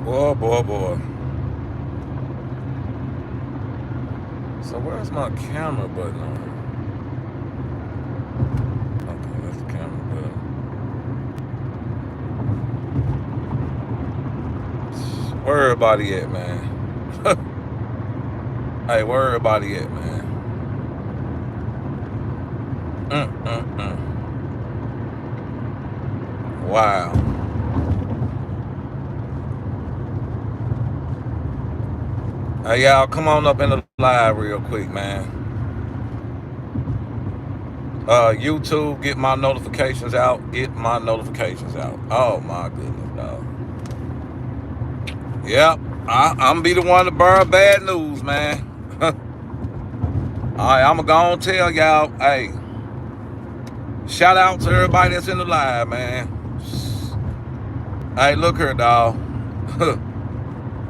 Boy, boy, boy. So where's my camera button on? Okay, that's the camera button. Where everybody at, man? Hey, where everybody at, man? Wow. Hey, y'all, come on up in the live real quick, man. YouTube, get my notifications out. Get my notifications out. Oh, my goodness, dog. Yep, I'm be the one to burn bad news, man. Alright, I'm gonna tell y'all, hey, shout out to everybody that's in the live, man. Hey, look here, dog.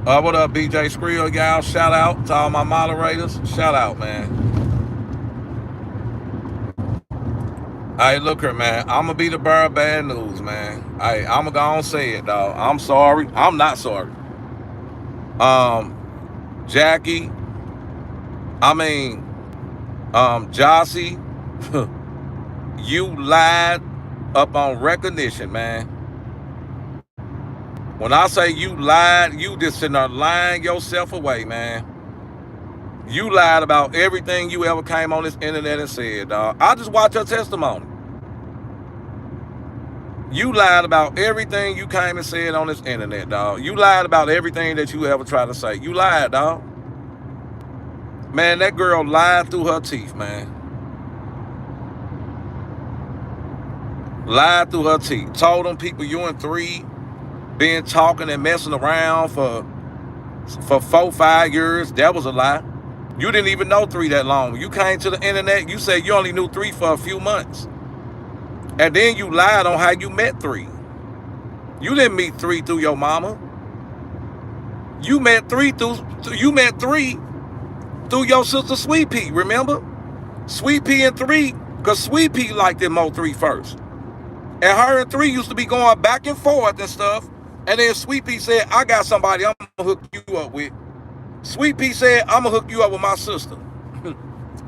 What up, BJ Skrill, y'all? Shout out to all my moderators. Shout out, man. Hey, look here, man. I'm gonna be the bearer of bad news, man. Hey, I'm gonna say it, dog. I'm sorry. I'm not sorry. Jackie. Jossie. You lied up on recognition, man. When I say you lied, you just sitting there lying yourself away, man. You lied about everything you ever came on this internet and said, dog. I just watched your testimony. You lied about everything you came and said on this internet, dog. You lied about everything that you ever tried to say. You lied, dog. Man, that girl lied through her teeth, man. Lied through her teeth. Told them people you and 3 been talking and messing around for 4-5 years. That was a lie. You didn't even know 3 that long. You came to the internet, you said you only knew 3 for a few months. And then you lied on how you met 3. You didn't meet 3 through your mama. You met 3 through your sister Sweet Pea, remember? Sweet Pea and 3, because Sweet Pea liked them Mo3 first. And her and 3 used to be going back and forth and stuff. And then Sweet Pea said, I got somebody I'm gonna hook you up with. Sweet Pea said, I'm gonna hook you up with my sister.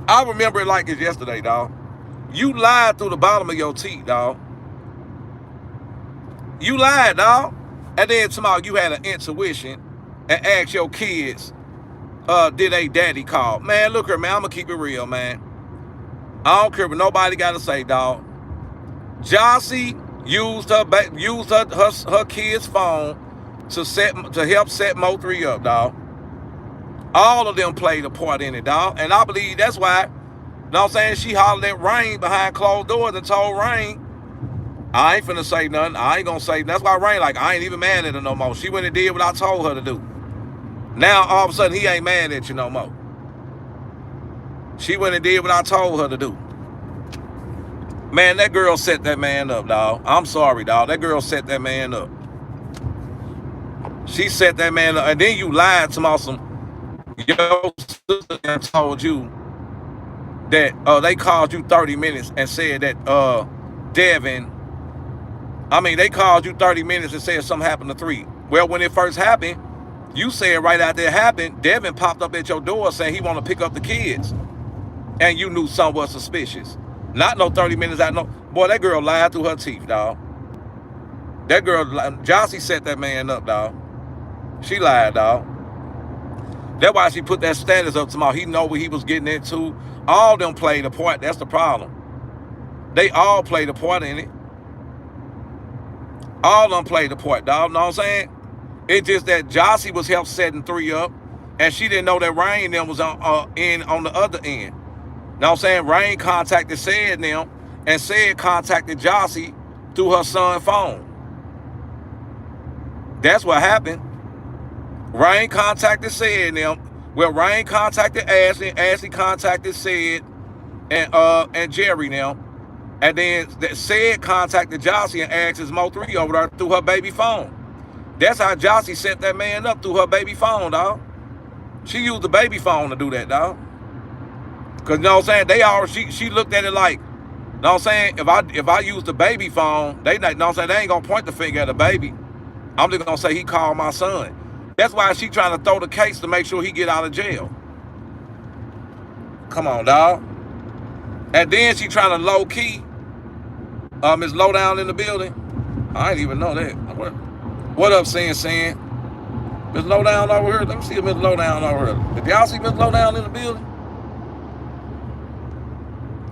I remember it like it's yesterday, dog. You lied through the bottom of your teeth, dog. You lied, dog. And then tomorrow you had an intuition and asked your kids, did a daddy call? Man, look here, man, I'm gonna keep it real, man. I don't care what nobody gotta say, dog. Jossie used her kid's phone to help set Mo3 up, dog. All of them played a part in it, dog. And I believe that's why, you know what I'm saying, she hollered at Rain behind closed doors and told Rain, I ain't finna say nothing. I ain't gonna say nothing. That's why Rain like, I ain't even mad at her no more. She went and did what I told her to do. Now, all of a sudden, he ain't mad at you no more. She went and did what I told her to do. Man, that girl set that man up, dog. I'm sorry, dog. That girl set that man up. She set that man up. And then you lied to Awesome. Your sister told you that they called you 30 minutes and said that they called you 30 minutes and said something happened to 3. Well, when it first happened, you said right after it happened, Devin popped up at your door saying he want to pick up the kids. And you knew something was suspicious. Not no 30 minutes out. No, boy, that girl lied through her teeth, dog. That girl, Jossie set that man up, dog. She lied, dog. That's why she put that status up tomorrow. He know what he was getting into. All of them played a part. That's the problem. They all played a part in it. All of them played a part, dog. Know what I'm saying? It's just that Jossie was helped setting 3 up, and she didn't know that Rain them was on the other end. Know what I'm saying? Rain contacted Said them, and Said contacted Jossie through her son's phone. That's what happened. Rain contacted Said them. Well, Rain contacted Ashley. Ashley contacted Said and Jerry now. And then Said contacted Jossie and asked his Mo3 over there through her baby phone. That's how Jossie set that man up, through her baby phone, dog. She used the baby phone to do that, dog. Cause you know what I'm saying? She looked at it like, you know what I'm saying? If I use the baby phone, they know what I'm saying, they ain't gonna point the finger at the baby. I'm just gonna say he called my son. That's why she trying to throw the case to make sure he get out of jail. Come on, dog. And then she trying to low key. Miss Lowdown in the building. I didn't even know that. What up, Sin? Miss Lowdown over here. Let me see Miss Lowdown over here. Did y'all see Miss Lowdown in the building?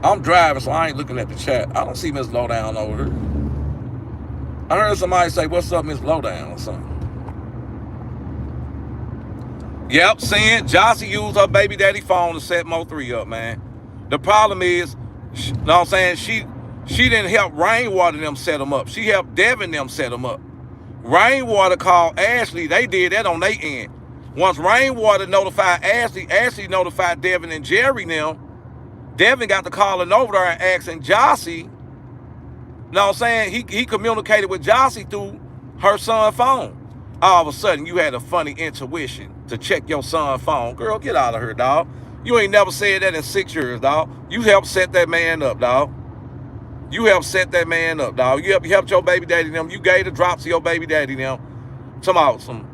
I'm driving, so I ain't looking at the chat. I don't see Miss Lowdown over here. I heard somebody say, "What's up, Miss Lowdown?" or something. Yep, Sin. Jossie used her baby daddy phone to set Mo3 up, man. The problem is, you know what I'm saying? She didn't help Rainwater them set them up. She helped Devin them set them up. Rainwater called Ashley. They did that on their end. Once Rainwater notified Ashley, Ashley notified Devin and Jerry now. Devin got the calling over there and asking Jossie. You know what I'm saying? He communicated with Jossie through her son's phone. All of a sudden, you had a funny intuition to check your son's phone. Girl, get out of here, dog. You ain't never said that in 6 years, dog. You helped set that man up, dog. You helped set that man up, dog. You helped your baby daddy them. You gave the drops to your baby daddy them. Talking about some,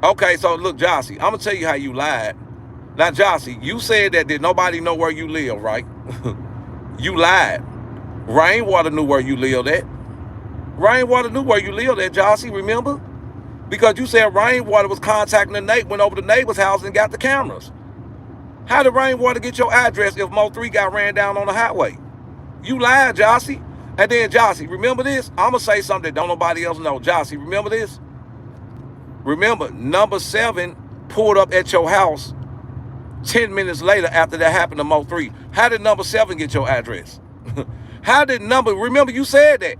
okay, so look, Jossie, I'm going to tell you how you lied. Now, Jossie, you said that did nobody know where you live, right? You lied. Rainwater knew where you lived at. Rainwater knew where you lived at, Jossie, remember? Because you said Rainwater was contacting the neighbor, went over to the neighbor's house and got the cameras. How did Rainwater get your address if Mo3 got ran down on the highway? You lied, Jossie. And then, Jossie, remember this? I'm going to say something that don't nobody else know. Jossie, remember this? Remember, number 7 pulled up at your house 10 minutes later after that happened to Mo3. How did number 7 get your address? How did remember you said that.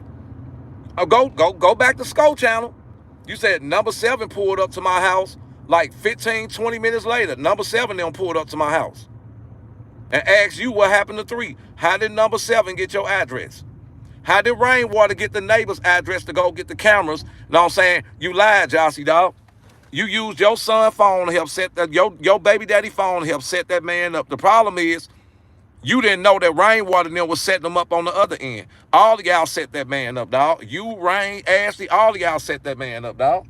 Go back to Skull Channel. You said number 7 pulled up to my house like 15, 20 minutes later. Number 7 then pulled up to my house and asked you what happened to 3. How did number 7 get your address? How did Rainwater get the neighbor's address to go get the cameras? Know what I'm saying? You lied, Jossie, dog. You used your son's phone to help set that, your baby daddy phone to help set that man up. The problem is, you didn't know that Rainwater then was setting them up on the other end. All of y'all set that man up, dog. You, Rain, Ashley, all of y'all set that man up, dog.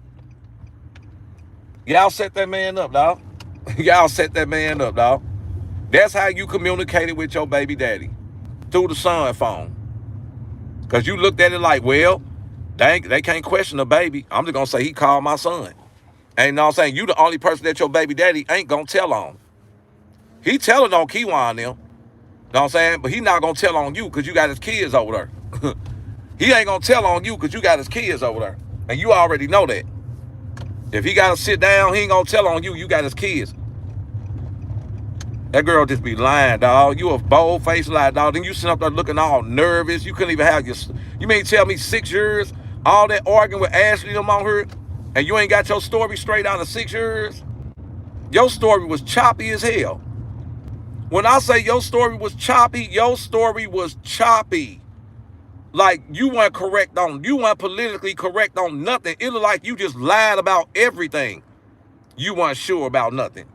Y'all set that man up, dog. Y'all set that man up, dog. That's how you communicated with your baby daddy, through the son phone. Because you looked at it like, well, they can't question the baby. I'm just going to say he called my son. And you know what I'm saying? You the only person that your baby daddy ain't going to tell on. He telling on Kiwan them. Know what I'm saying? But he not going to tell on you because you got his kids over there. He ain't going to tell on you because you got his kids over there. And you already know that. If he got to sit down, he ain't going to tell on you. You got his kids. That girl just be lying, dog. You a bold-faced lie, dog. Then you sit up there looking all nervous. You couldn't even have your... You mean tell me 6 years, all that arguing with Ashley them on her, and you ain't got your story straight out of 6 years? Your story was choppy as hell. When I say your story was choppy, your story was choppy. Like you weren't politically correct on nothing. It looked like you just lied about everything. You weren't sure about nothing.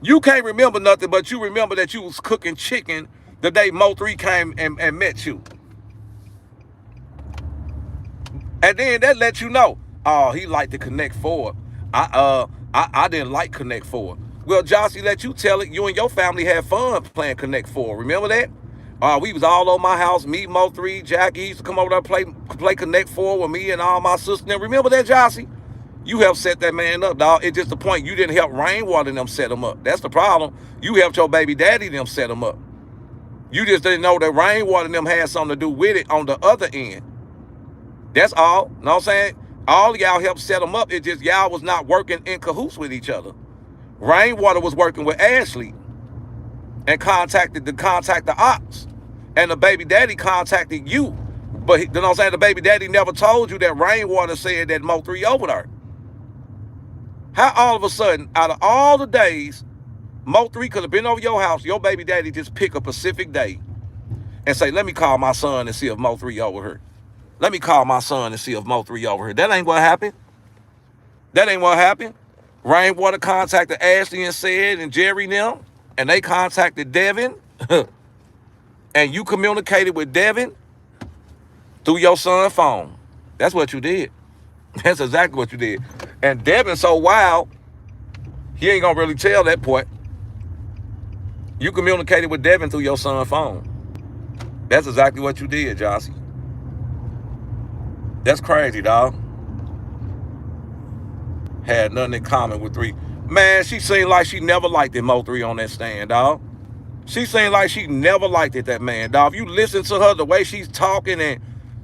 You can't remember nothing, but you remember that you was cooking chicken the day Mo3 came and met you. And then that let you know, oh, he liked to Connect 4. I didn't like Connect 4. Well, Jossie, let you tell it. You and your family had fun playing Connect 4. Remember that? We was all over my house. Me, Mo3, Jackie used to come over there play Connect 4 with me and all my sisters. Now, remember that, Jossie? You helped set that man up, dog. It's just the point. You didn't help Rainwater them set him up. That's the problem. You helped your baby daddy them set him up. You just didn't know that Rainwater them had something to do with it on the other end. That's all. Know what I'm saying? All of y'all helped set them up. It's just y'all was not working in cahoots with each other. Rainwater was working with Ashley and contacted the ops. And the baby daddy contacted you. But you know what I'm saying? The baby daddy never told you that Rainwater said that Mo3 over there. How all of a sudden, out of all the days, Mo3 could have been over your house, your baby daddy just pick a Pacific day and say, let me call my son and see if Mo3 over here. Let me call my son and see if Mo3 over here. That ain't what happened. That ain't what happened. Rainwater contacted Ashley and said, and Jerry and them, and they contacted Devin, and you communicated with Devin through your son's phone. That's what you did. That's exactly what you did. And Devin's so wild, he ain't gonna really tell that point. You communicated with Devin through your son's phone. That's exactly what you did, Jossie. That's crazy, dog. Had nothing in common with 3. Man, she seemed like she never liked it, Mo3 on that stand, dog. She seemed like she never liked it, that man, dog. If you listen to her, the way she's talking, and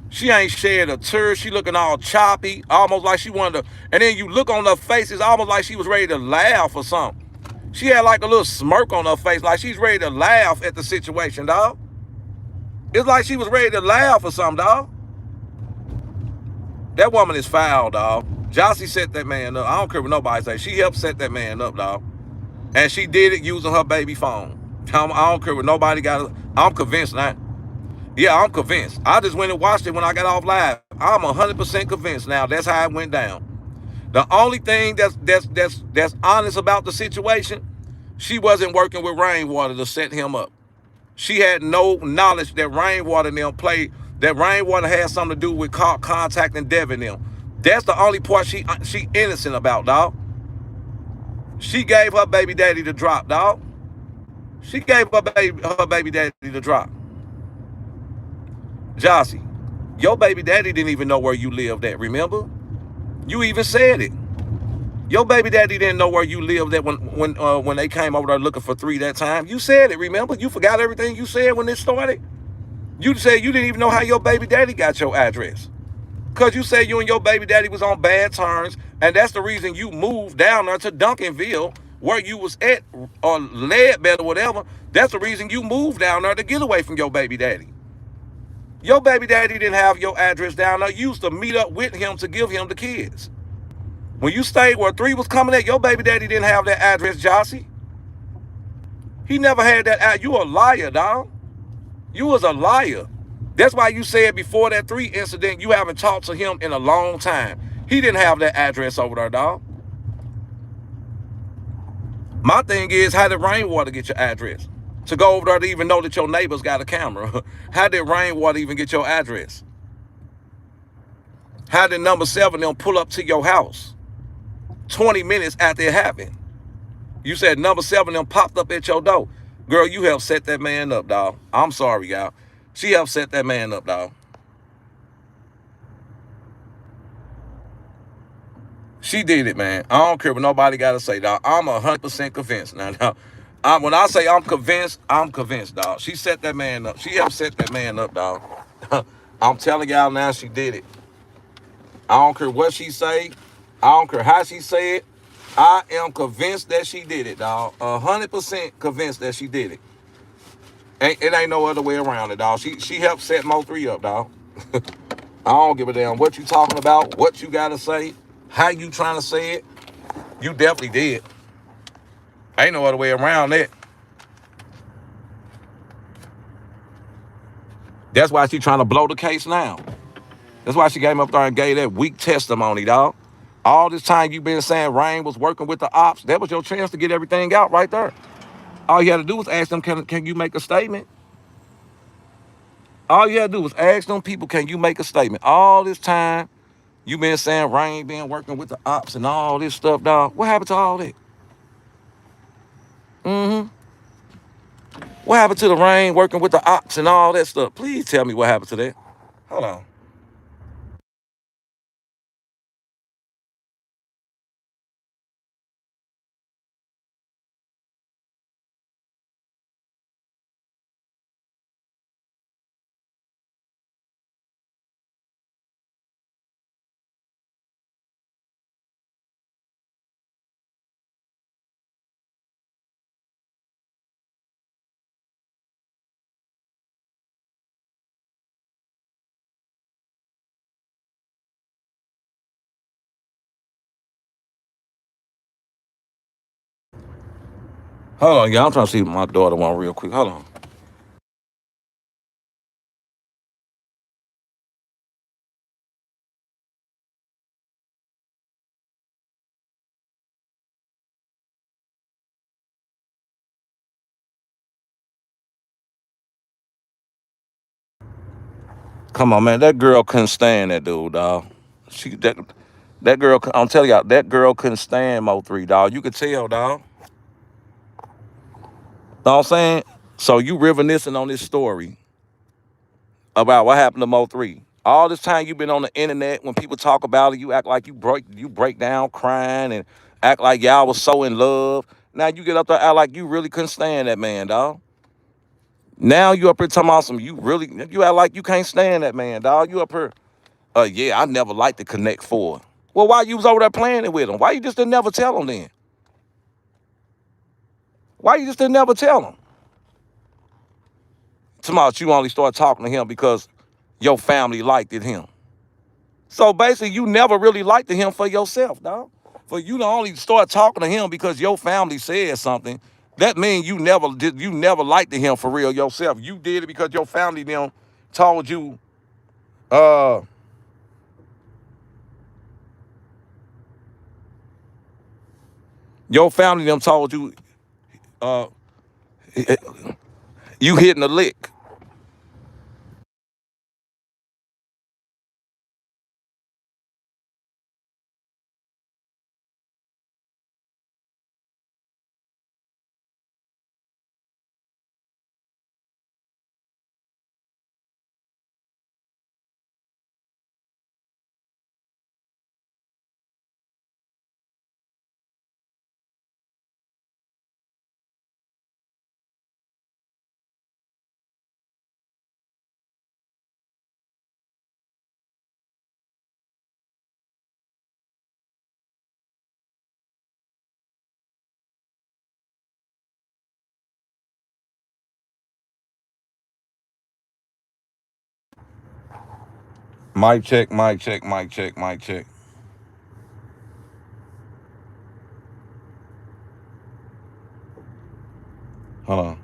she ain't shed a tear. She looking all choppy, almost like she wanted to. And then you look on her face, it's almost like she was ready to laugh or something. She had like a little smirk on her face, like she's ready to laugh at the situation, dog. It's like she was ready to laugh or something, dog. That woman is foul, dog. Jossie set that man up. I don't care what nobody say. She helped set that man up, dog. And she did it using her baby phone. I don't care what nobody got. I'm convinced now. Yeah, I'm convinced. I just went and watched it when I got off live. I'm 100% convinced now. That's how it went down. The only thing that's honest about the situation, she wasn't working with Rainwater to set him up. She had no knowledge that Rainwater and them played, that Rainwater had something to do with contacting Devin and them. That's the only part she innocent about, dog. She gave her baby daddy the drop, dog. She gave her baby daddy the drop. Jossie, your baby daddy didn't even know where you lived at, remember? You even said it. Your baby daddy didn't know where you lived at when they came over there looking for 3 that time. You said it, remember? You forgot everything you said when this started? You said you didn't even know how your baby daddy got your address. Because you said you and your baby daddy was on bad terms, and that's the reason you moved down there to Duncanville, where you was at, or Leadbed or whatever. That's the reason you moved down there, to get away from your baby daddy. Your baby daddy didn't have your address down there. You used to meet up with him to give him the kids. When you stayed where 3 was coming at, your baby daddy didn't have that address, Jossie. He never had that. You a liar, dog. You was a liar. That's why you said before that 3 incident, you haven't talked to him in a long time. He didn't have that address over there, dog. My thing is, how did Rainwater get your address? To go over there to even know that your neighbors got a camera. How did Rainwater even get your address? How did number 7 them pull up to your house 20 minutes after it happened? You said number 7 them popped up at your door. Girl, you helped set that man up, dog. I'm sorry, y'all. She helped set that man up, dog. She did it, man. I don't care what nobody got to say, dog. I'm 100% convinced. Now, when I say I'm convinced, dog. She set that man up. She helped set that man up, dog. I'm telling y'all now, she did it. I don't care what she say. I don't care how she say it. I am convinced that she did it, dog. 100% convinced that she did it. It ain't no other way around it, dog. She helped set Mo3 up, dog. I don't give a damn what you talking about, what you got to say, how you trying to say it. You definitely did. Ain't no other way around it. That's why she trying to blow the case now. That's why she came up there and gave that weak testimony, dog. All this time you been saying Rain was working with the ops. That was your chance to get everything out right there. All you had to do was ask them, can you make a statement? All you had to do was ask them people, can you make a statement? All this time you been saying Rain been working with the ops and all this stuff, dog. What happened to all that? What happened to the Rain working with the ops and all that stuff? Please tell me what happened to that. Hold on. Hold on, y'all. I'm trying to see my daughter one real quick. Hold on. Come on, man. That girl couldn't stand that dude, dog. That girl, I'm telling y'all, that girl couldn't stand Mo3, dog. You could tell, dog. Know what I'm saying? So you reminiscing on this story about what happened to Mo3. All this time you've been on the internet, when people talk about it, you act like you break down crying and act like y'all was so in love. Now you get up there, act like you really couldn't stand that man, dog. Now you up here talking about you act like you can't stand that man, dog. You up here, yeah, I never liked to connect four. Well, why you was over there playing it with him? Why you just didn't never tell him then? Why you just didn't never tell him? Tomorrow you only start talking to him because your family liked him. So basically, you never really liked him for yourself, dog. For you to only start talking to him because your family said something, that means you never liked him for real yourself. You did it because your family them told you, your family them told you, you hitting a lick. Mic check, mic check, mic check, mic check. Hold on.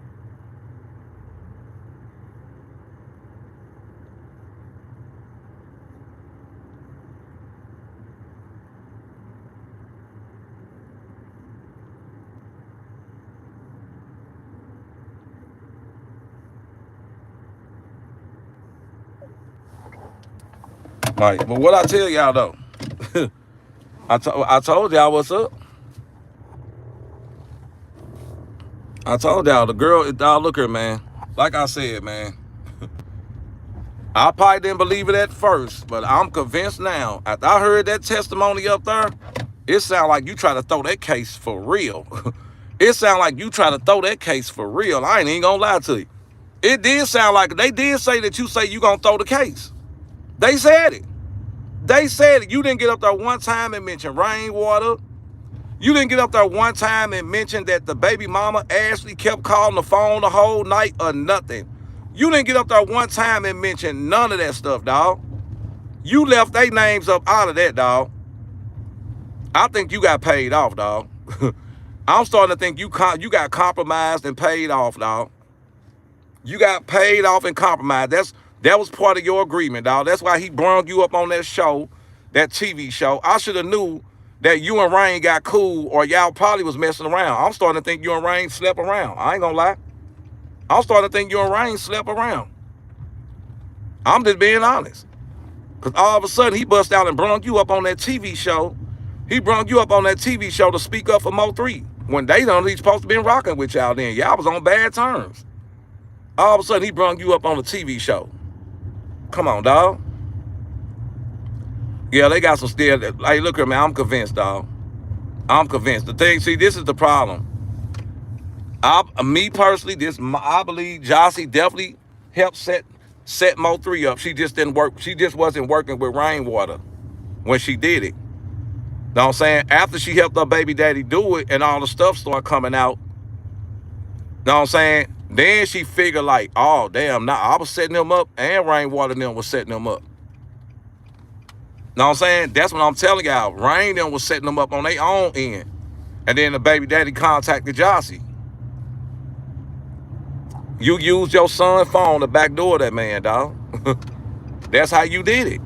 Like, but what I tell y'all though, I told y'all what's up. I told y'all the girl, dog, look her, man. Like I said, man, I probably didn't believe it at first, but I'm convinced now. After I heard that testimony up there, it sound like you try to throw that case for real. It sound like you try to throw that case for real. I ain't even gonna lie to you. It did sound like they did say that you say you gonna throw the case. They said it. They said it. You didn't get up there one time and mention rainwater. You didn't get up there one time and mention that the baby mama Ashley kept calling the phone the whole night or nothing. You didn't get up there one time and mention none of that stuff, dog. You left their names up out of that, dog. I think you got paid off, dog. I'm starting to think you got compromised and paid off, dog. You got paid off and compromised. That was part of your agreement, dog. That's why he brung you up on that show, that TV show. I should have knew that you and Rain got cool, or y'all probably was messing around. I'm starting to think you and Rain slept around. I ain't gonna lie. I'm starting to think you and Rain slept around. I'm just being honest. Because all of a sudden, he bust out and brung you up on that TV show. He brung you up on that TV show to speak up for Mo3. When they don't, he's supposed to be rocking with y'all then. Y'all was on bad terms. All of a sudden, he brung you up on the TV show. Come on, dog. Yeah, they got some still. Hey, look here, man. I'm convinced, dog. I'm convinced. The thing, see, this is the problem. Me personally, I believe Jossie definitely helped set Mo3 up. She just didn't work. She just wasn't working with rainwater when she did it. Know what I'm saying? After she helped her baby daddy do it and all the stuff started coming out, know what I'm saying? Then she figured like, oh, damn, now I was setting them up and Rainwater and them was setting them up. Know what I'm saying? That's what I'm telling y'all. Rain them was setting them up on their own end. And then the baby daddy contacted Jossie. You used your son's phone to backdoor that man, dog. That's how you did it.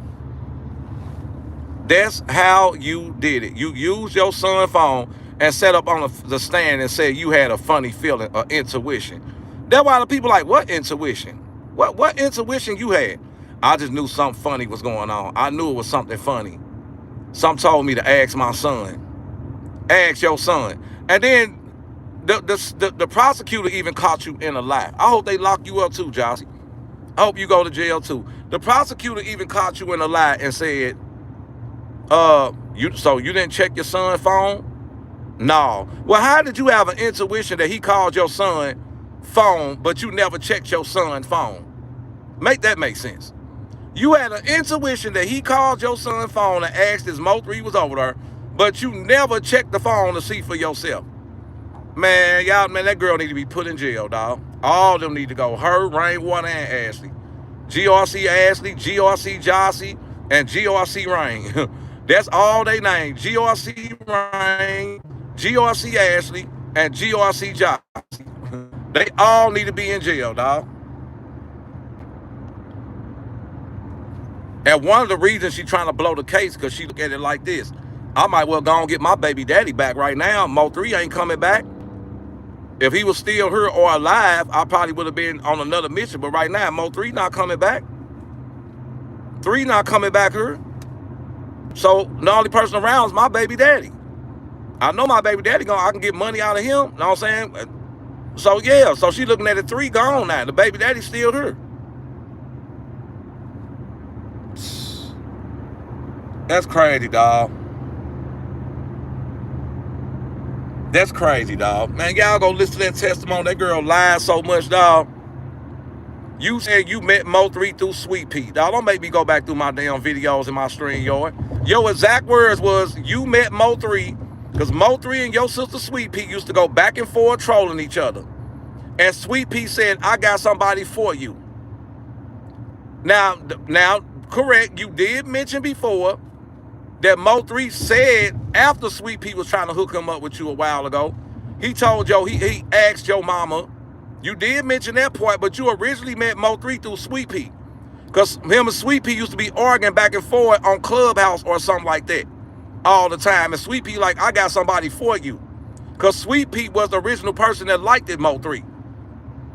That's how you did it. You used your son's phone and set up on the stand and said you had a funny feeling or intuition. That's why the people like, what intuition? What intuition you had? I just knew something funny was going on. I knew it was something funny. Some told me to ask my son. Ask your son. And then the prosecutor even caught you in a lie. I hope they lock you up too, Jossie. I hope you go to jail too. The prosecutor even caught you in a lie and said, so you didn't check your son's phone? No. Well, how did you have an intuition that he called your son's phone, but you never checked your son's phone? Make that make sense. You had an intuition that he called your son's phone and asked if Mo3 was over there, but you never checked the phone to see for yourself. Man, y'all, man, that girl need to be put in jail, dog. All of them need to go. Her, Rainwater, and Ashley. GRC Ashley, GRC Jossie, and GRC Rain. That's all they name. GRC Rain, GRC Ashley, and GRC Jossie. They all need to be in jail, dog. And one of the reasons she's trying to blow the case, because she look at it like this. I might well go and get my baby daddy back right now. Mo3 ain't coming back. If he was still here or alive, I probably would have been on another mission. But right now, Mo3 not coming back. 3 not coming back here. So the only person around is my baby daddy. I know my baby daddy I can get money out of him. You know what I'm saying? So yeah, so she looking at it 3 gone now. The baby daddy's still here. That's crazy, dog. That's crazy, dog. Man, y'all go listen to that testimony. That girl lied so much, dog. You said you met Mo3 through Sweet Pea. Dog, don't make me go back through my damn videos in my stream yard. Your exact words was you met Mo3 because Mo3 and your sister Sweet Pea used to go back and forth trolling each other. And Sweet Pea said, I got somebody for you. Now, correct, you did mention before that Mo3 said after Sweet Pea was trying to hook him up with you a while ago, he told you, he asked your mama, you did mention that point, but you originally met Mo3 through Sweet Pea. Because him and Sweet Pea used to be arguing back and forth on Clubhouse or something like that all the time. And Sweet Pea like, I got somebody for you. Because Sweet Pea was the original person that liked it, Mo3.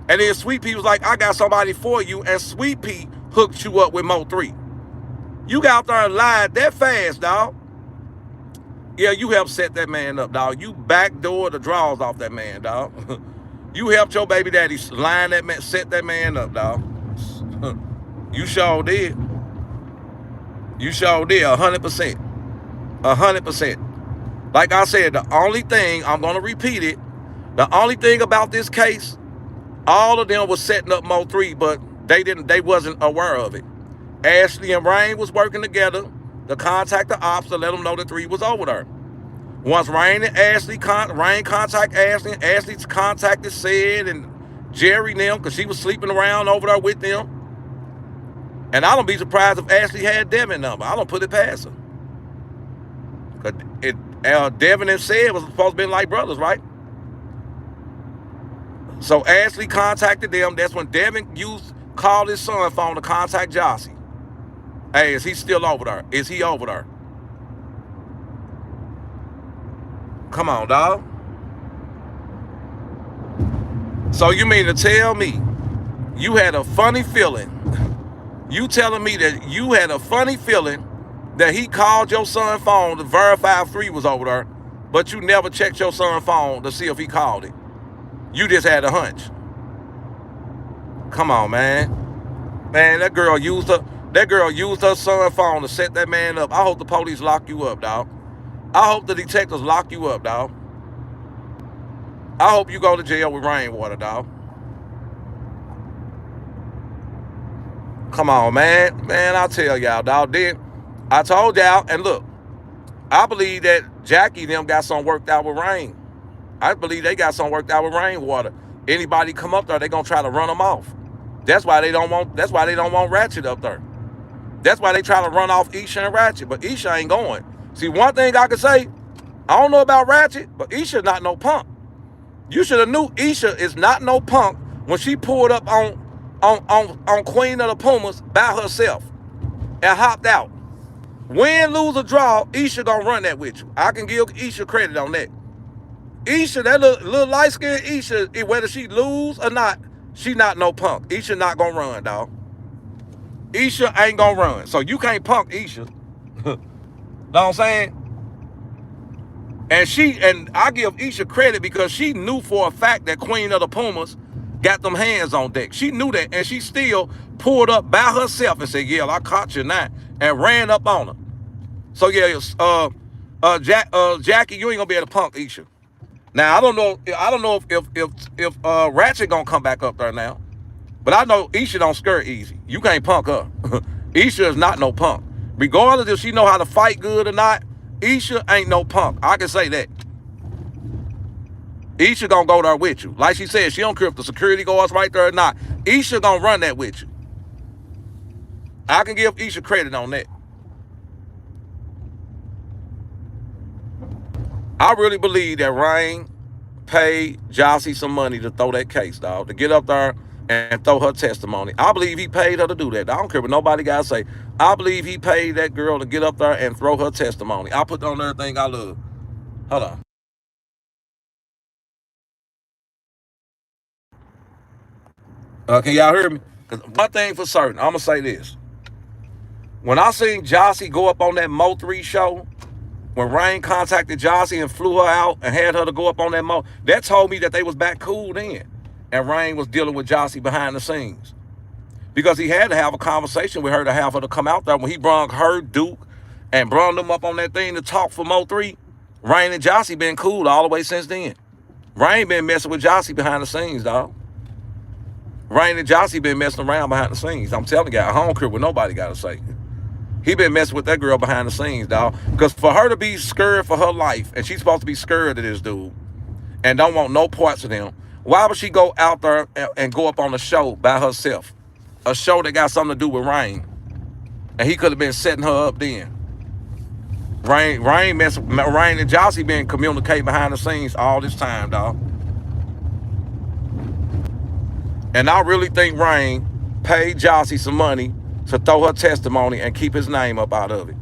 And then Sweet Pea was like, I got somebody for you. And Sweet Pea hooked you up with Mo3. You got out there and lied that fast, dog. Yeah, you helped set that man up, dog. You backdoored the draws off that man, dog. You helped your baby daddy line that man, set that man up, dog. You sure did. You sure did, 100%. 100%. Like I said, the only thing, I'm going to repeat it, the only thing about this case, all of them was setting up Mo3, but they wasn't aware of it. Ashley and Rain was working together to contact the ops to let them know that 3 was over there. Once Rain and Ashley, Rain contact Ashley, and Ashley contacted Sid and Jerry and them because she was sleeping around over there with them. And I don't be surprised if Ashley had Devin number. I don't put it past her. Because Devin and Sid was supposed to be like brothers, right? So Ashley contacted them. That's when Devin called his son's phone to contact Jossie. Hey, is he still over there? Is he over there? Come on, dog. So you mean to tell me you had a funny feeling? You telling me that you had a funny feeling that he called your son's phone to verify if 3 was over there, but you never checked your son's phone to see if he called it? You just had a hunch. Come on, man. Man, that girl used her son's phone to set that man up. I hope the police lock you up, dog. I hope the detectives lock you up, dog. I hope you go to jail with Rainwater, dog. Come on, man. Man, I'll tell y'all, dog. Then I told y'all, and look, I believe that Jackie and them got something worked out with Rain. I believe they got something worked out with Rainwater. Anybody come up there, they gonna try to run them off. That's why they don't want Ratchet up there. That's why they try to run off Isha and Ratchet, but Isha ain't going. See, one thing I can say, I don't know about Ratchet, but Isha not no punk. You should have knew Isha is not no punk when she pulled up on Queen of the Pumas by herself and hopped out. Win, lose, or draw, Isha gonna run that with you. I can give Isha credit on that. Isha, that little light-skinned Isha, whether she lose or not, she not no punk. Isha not gonna run, dog. Isha ain't gonna run. So you can't punk Isha. Know what I'm saying? And I give Isha credit because she knew for a fact that Queen of the Pumas got them hands on deck. She knew that, and she still pulled up by herself and said, "Yeah, I caught you now," and ran up on her. So yeah, Jackie, you ain't gonna be able to punk Isha. Now I don't know if Ratchet gonna come back up there now, but I know Isha don't skirt easy. You can't punk her. Isha is not no punk. Regardless if she know how to fight good or not, Isha ain't no punk. I can say that. Isha gonna go there with you. Like she said, she don't care if the security guards right there or not. Isha gonna run that with you. I can give Isha credit on that. I really believe that Rain paid Jossie some money to throw that case, dog, to get up there and throw her testimony. I believe he paid her to do that. I don't care what nobody got to say. I believe he paid that girl to get up there and throw her testimony. I put on everything I love. Hold on. Can y'all hear me? Because one thing for certain, I'm going to say this. When I seen Jossie go up on that Mo3 show, when Rain contacted Jossie and flew her out and had her to go up on that that told me that they was back cool then. And Rain was dealing with Jossie behind the scenes. Because he had to have a conversation with her to have her to come out there. When he brung her, Duke, and brung them up on that thing to talk for Mo3, Rain and Jossie been cool all the way since then. Rain been messing with Jossie behind the scenes, dog. Rain and Jossie been messing around behind the scenes. I'm telling you, I don't care what nobody got to say. He been messing with that girl behind the scenes, dog. Because for her to be scared for her life, and she's supposed to be scared of this dude, and don't want no parts of him, why would she go out there and go up on a show by herself? A show that got something to do with Rain. And he could have been setting her up then. Rain and Jossie been communicating behind the scenes all this time, dog. And I really think Rain paid Jossie some money to throw her testimony and keep his name up out of it.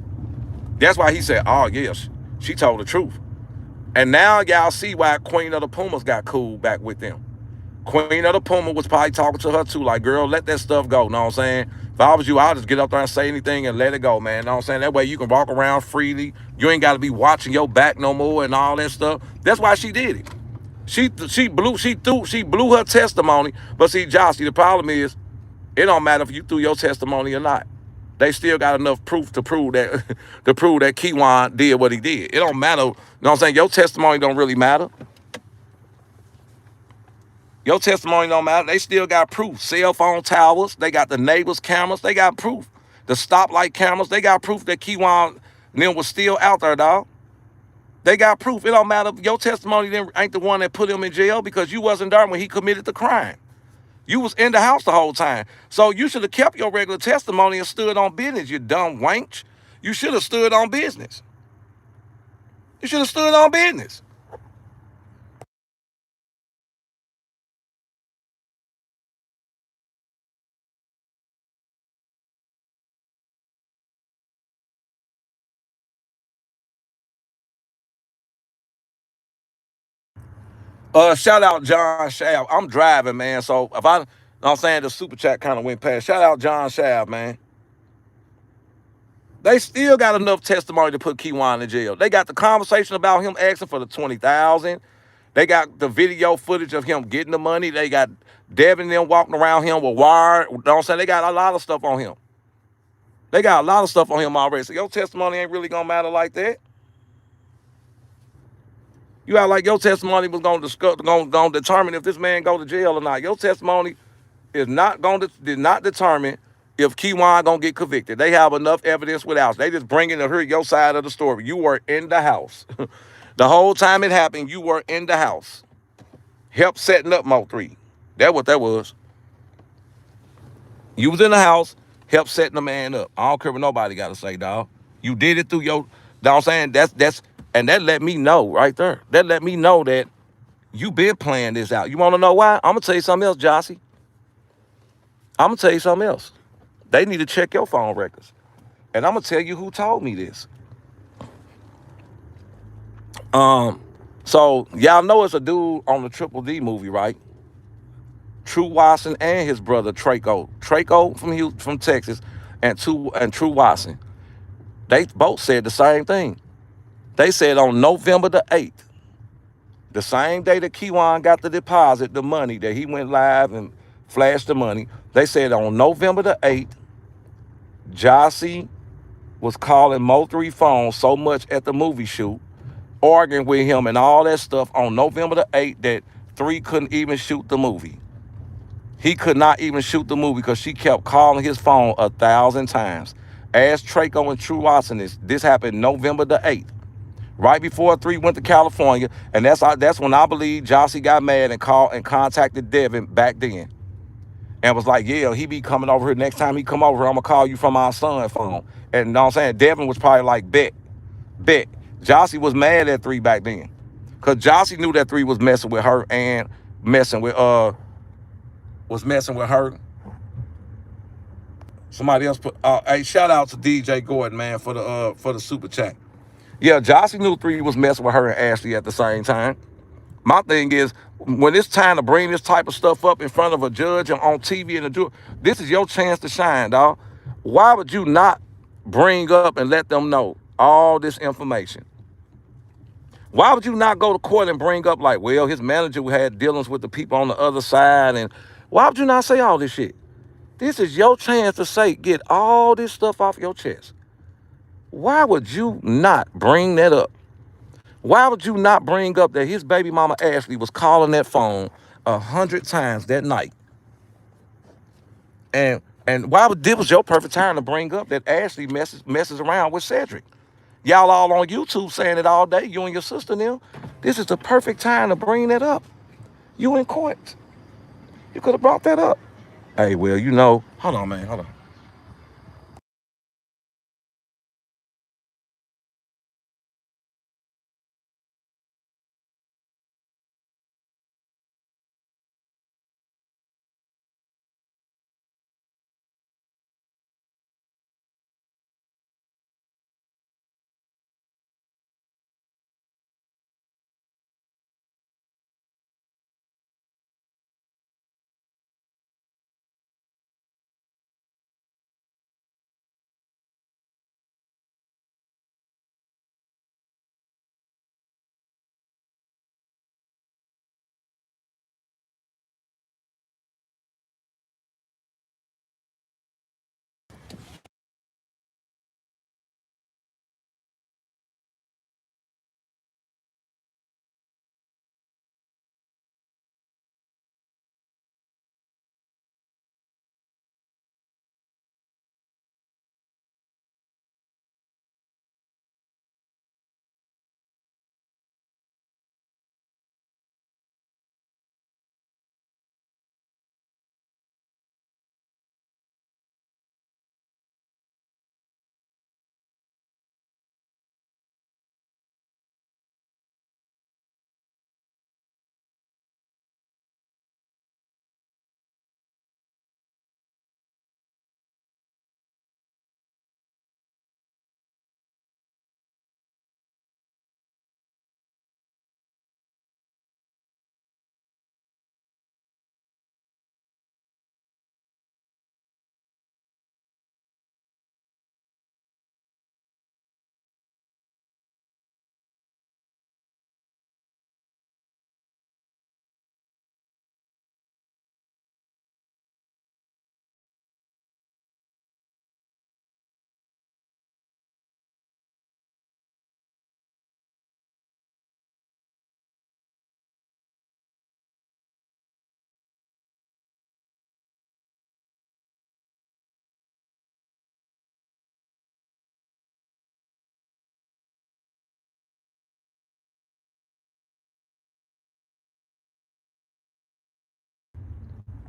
That's why he said, oh, yes, she told the truth. And now y'all see why Queen of the Pumas got cool back with them. Queen of the Puma was probably talking to her too, like, girl, let that stuff go, know what I'm saying? If I was you, I'll just get up there and say anything and let it go, man, know what I'm saying? That way you can walk around freely. You ain't got to be watching your back no more and all that stuff. That's why she did it. She blew her testimony. But see, Jossie, the problem is, it don't matter if you threw your testimony or not. They still got enough proof to prove that Keywan did what he did. It don't matter. You know what I'm saying? Your testimony don't really matter. Your testimony don't matter. They still got proof. Cell phone towers. They got the neighbors' cameras. They got proof. The stoplight cameras. They got proof that Keywan was still out there, dog. They got proof. It don't matter. Your testimony ain't the one that put him in jail because you wasn't there when he committed the crime. You was in the house the whole time. So you should have kept your regular testimony and stood on business, you dumb wench. You should have stood on business. You should have stood on business. Shout out John Shav. I'm driving, man. So if I, know what I'm saying, the super chat kind of went past. Shout out John Shav, man. They still got enough testimony to put Keywan in jail. They got the conversation about him asking for the $20,000. They got the video footage of him getting the money. They got Devin and them walking around him with wire. You know what I'm saying? They got a lot of stuff on him. They got a lot of stuff on him already. So your testimony ain't really gonna matter like that. You act like your testimony was gonna determine if this man go to jail or not. Your testimony did not determine if Keywan gonna get convicted. They have enough evidence without. They just bringing to hear your side of the story. You were in the house. The whole time it happened, you were in the house. Help setting up Mo3. That's what that was. You was in the house, help setting the man up. I don't care what nobody got to say, dog. You did it through your, know what I'm saying? And that let me know right there. That let me know that you been playing this out. You want to know why? I'm going to tell you something else, Jossie. I'm going to tell you something else. They need to check your phone records. And I'm going to tell you who told me this. So y'all know it's a dude on the Triple D movie, right? True Watson and his brother Traco from Texas, and True Watson. They both said the same thing. They said on November the 8th, the same day that Keywan got the deposit, the money that he went live and flashed the money, they said on November the 8th, Jossie was calling Mo3 phone so much at the movie shoot, arguing with him and all that stuff on November the 8th that 3 couldn't even shoot the movie. He could not even shoot the movie because she kept calling his phone 1,000 times. Ask Traco and True Watson this happened November the 8th. Right before 3 went to California, and that's when I believe Jossie got mad and called and contacted Devin back then, and was like, "Yeah, he be coming over here. Next time he come over here, I'm gonna call you from our son's phone." And you know what I'm saying? Devin was probably like, "Bet." Jossie was mad at 3 back then, cause Jossie knew that 3 was messing with her and messing with her. Somebody else put. Hey, shout out to DJ Gordon, man, for the super chat. Yeah, Jossie knew 3 was messing with her and Ashley at the same time. My thing is, when it's time to bring this type of stuff up in front of a judge and on TV and a jury, this is your chance to shine, dog. Why would you not bring up and let them know all this information? Why would you not go to court and bring up like, well, his manager had dealings with the people on the other side, and why would you not say all this shit? This is your chance to say, get all this stuff off your chest. Why would you not bring that up? Why would you not bring up that his baby mama Ashley was calling that phone 100 times that night? And why would this was your perfect time to bring up that Ashley messes around with Cedric? Y'all all on YouTube saying it all day, you and your sister now. This is the perfect time to bring that up. You in court. You could have brought that up. Hey, well, you know, hold on, man, hold on.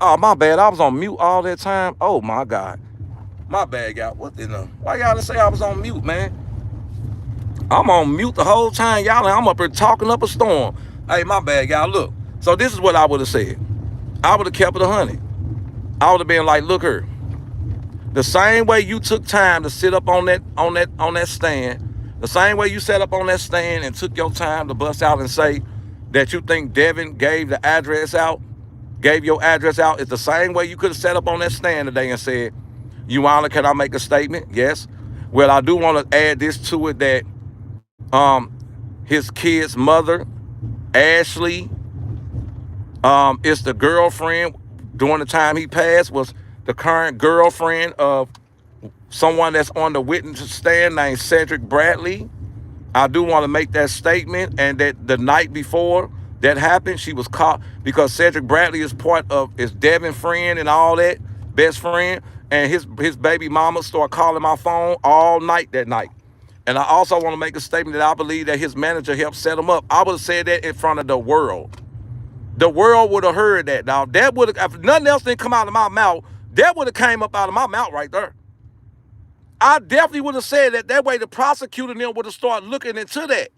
Oh, my bad. I was on mute all that time. Oh, my God. My bad, y'all. What in the? Why y'all didn't say I was on mute, man? I'm on mute the whole time, y'all, and I'm up here talking up a storm. Hey, my bad, y'all. Look. So this is what I would have said. I would have kept it 100. I would have been like, look here. The same way you took time to sit up on that stand, the same way you sat up on that stand and took your time to bust out and say that you think Devin gave your address out, is the same way you could have sat up on that stand today and said, Your Honor, can I make a statement? Yes. Well, I do want to add this to it that his kid's mother, Ashley, is the girlfriend during the time he passed, was the current girlfriend of someone that's on the witness stand named Cedric Bradley. I do want to make that statement, and that the night before that happened, she was caught because Cedric Bradley is part of his Devin's friend and all that, best friend, and his baby mama started calling my phone all night that night. And I also want to make a statement that I believe that his manager helped set him up. I would have said that in front of the world. The world would have heard that. Now, that would have, if nothing else didn't come out of my mouth, that would have came up out of my mouth right there. I definitely would have said that. That way the prosecutor and them would have started looking into that.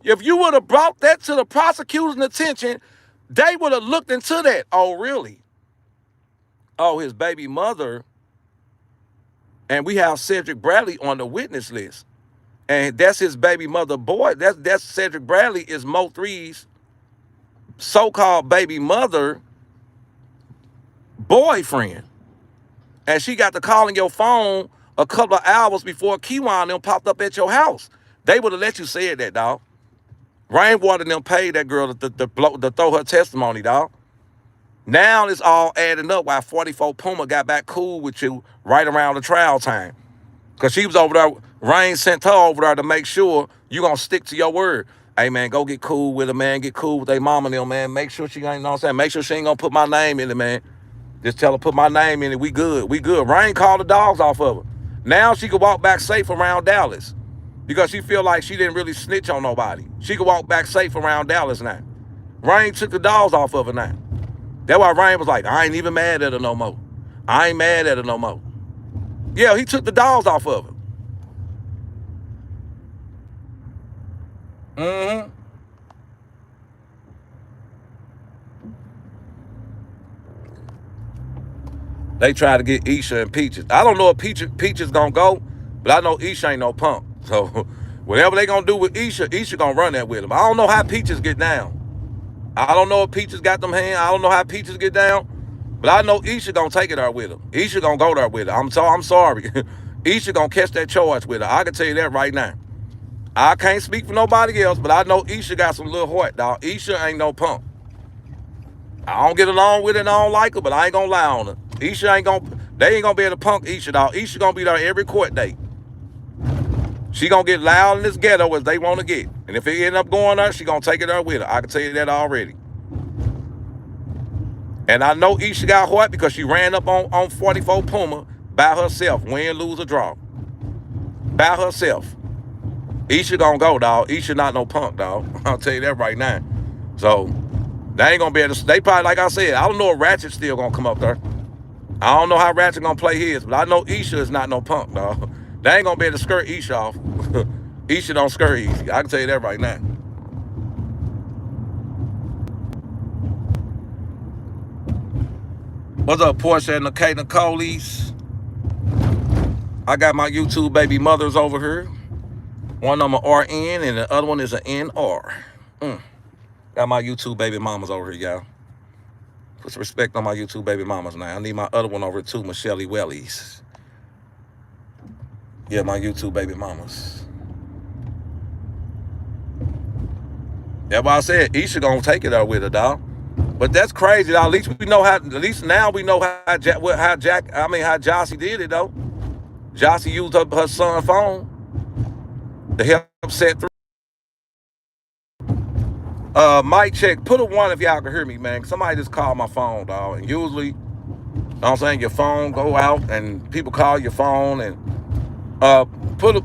If you would have brought that to the prosecutor's attention, they would have looked into that. Oh, really? Oh, his baby mother. And we have Cedric Bradley on the witness list. And that's his baby mother boy. That's Cedric Bradley is Mo3's so-called baby mother boyfriend. And she got to calling your phone a couple of hours before Kiwan and them popped up at your house. They would have let you say that, dog. Rainwater and them paid that girl to throw her testimony, dog. Now it's all adding up while 44 Puma got back cool with you right around the trial time. Because she was over there, Rain sent her over there to make sure you going to stick to your word. Hey, man, go get cool with her, man. Get cool with their mama and them, man. Make sure she ain't, you know what I'm saying? Make sure she ain't going to put my name in it, man. Just tell her put my name in it. We good. We good. Rain called the dogs off of her. Now she could walk back safe around Dallas because she feel like she didn't really snitch on nobody. She could walk back safe around Dallas now. Rain took the dogs off of her now. That's why Rain was like, I ain't even mad at her no more. I ain't mad at her no more. Yeah, he took the dogs off of her. Mm-hmm. They try to get Isha and Peaches. I don't know if Peaches gonna go, but I know Isha ain't no punk. So whatever they gonna do with Isha gonna run that with him. I don't know how Peaches get down. I don't know if Peaches got them hands. I don't know how Peaches get down, but I know Isha gonna take it there with him. Isha gonna go there with her. I'm sorry. Isha gonna catch that charge with her. I can tell you that right now. I can't speak for nobody else, but I know Isha got some little heart, dog. Isha ain't no punk. I don't get along with her and I don't like her, but I ain't gonna lie on her. Isha ain't gonna, they ain't gonna be able to punk Isha, dog. Isha gonna be there every court date. She gonna get loud in this ghetto as they want to get. And if it end up going there, she gonna take it there with her. I can tell you that already. And I know Isha got heart because she ran up on 44 Puma by herself, win, lose, or draw. By herself. Isha gonna go, dog. Isha not no punk, dog. I'll tell you that right now. So they ain't gonna be able to, they probably, like I said, I don't know if Ratchet's still gonna come up there. I don't know how Ratchet gonna play his, but I know Isha is not no punk, dog. They ain't gonna be able to skirt Isha off. Isha don't skirt easy. I can tell you that right now. What's up, Portia and Nicole's? I got my YouTube baby mothers over here. One of them an RN and the other one is an NR. Got my YouTube baby mamas over here, y'all. Put some respect on my YouTube baby mamas now. I need my other one over here too, Michelle Wellies. Yeah, my YouTube baby mamas. That's why I said Isha gonna take it out with her, dog. But that's crazy, dog. At least we know how. At least now we know how Jossie did it, though. Jossie used her son's phone to help set through. Mic check. Put a 1 if y'all can hear me, man. Somebody just called my phone, dog. And usually, you know what I'm saying, your phone go out and people call your phone and put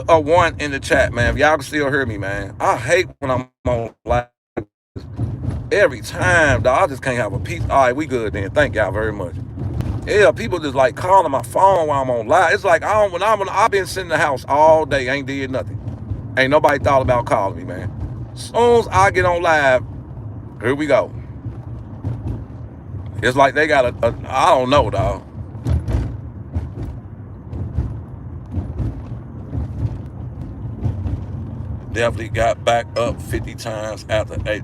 a 1 in the chat, man. If y'all can still hear me, man. I hate when I'm on live every time, dog. I just can't have a peace. All right, we good then. Thank y'all very much. Yeah, people just like calling my phone while I'm on live. It's like I've been sitting in the house all day, ain't did nothing. Ain't nobody thought about calling me, man. As soon as I get on live, here we go. It's like they got I don't know, dog. Definitely got back up 50 times after 8.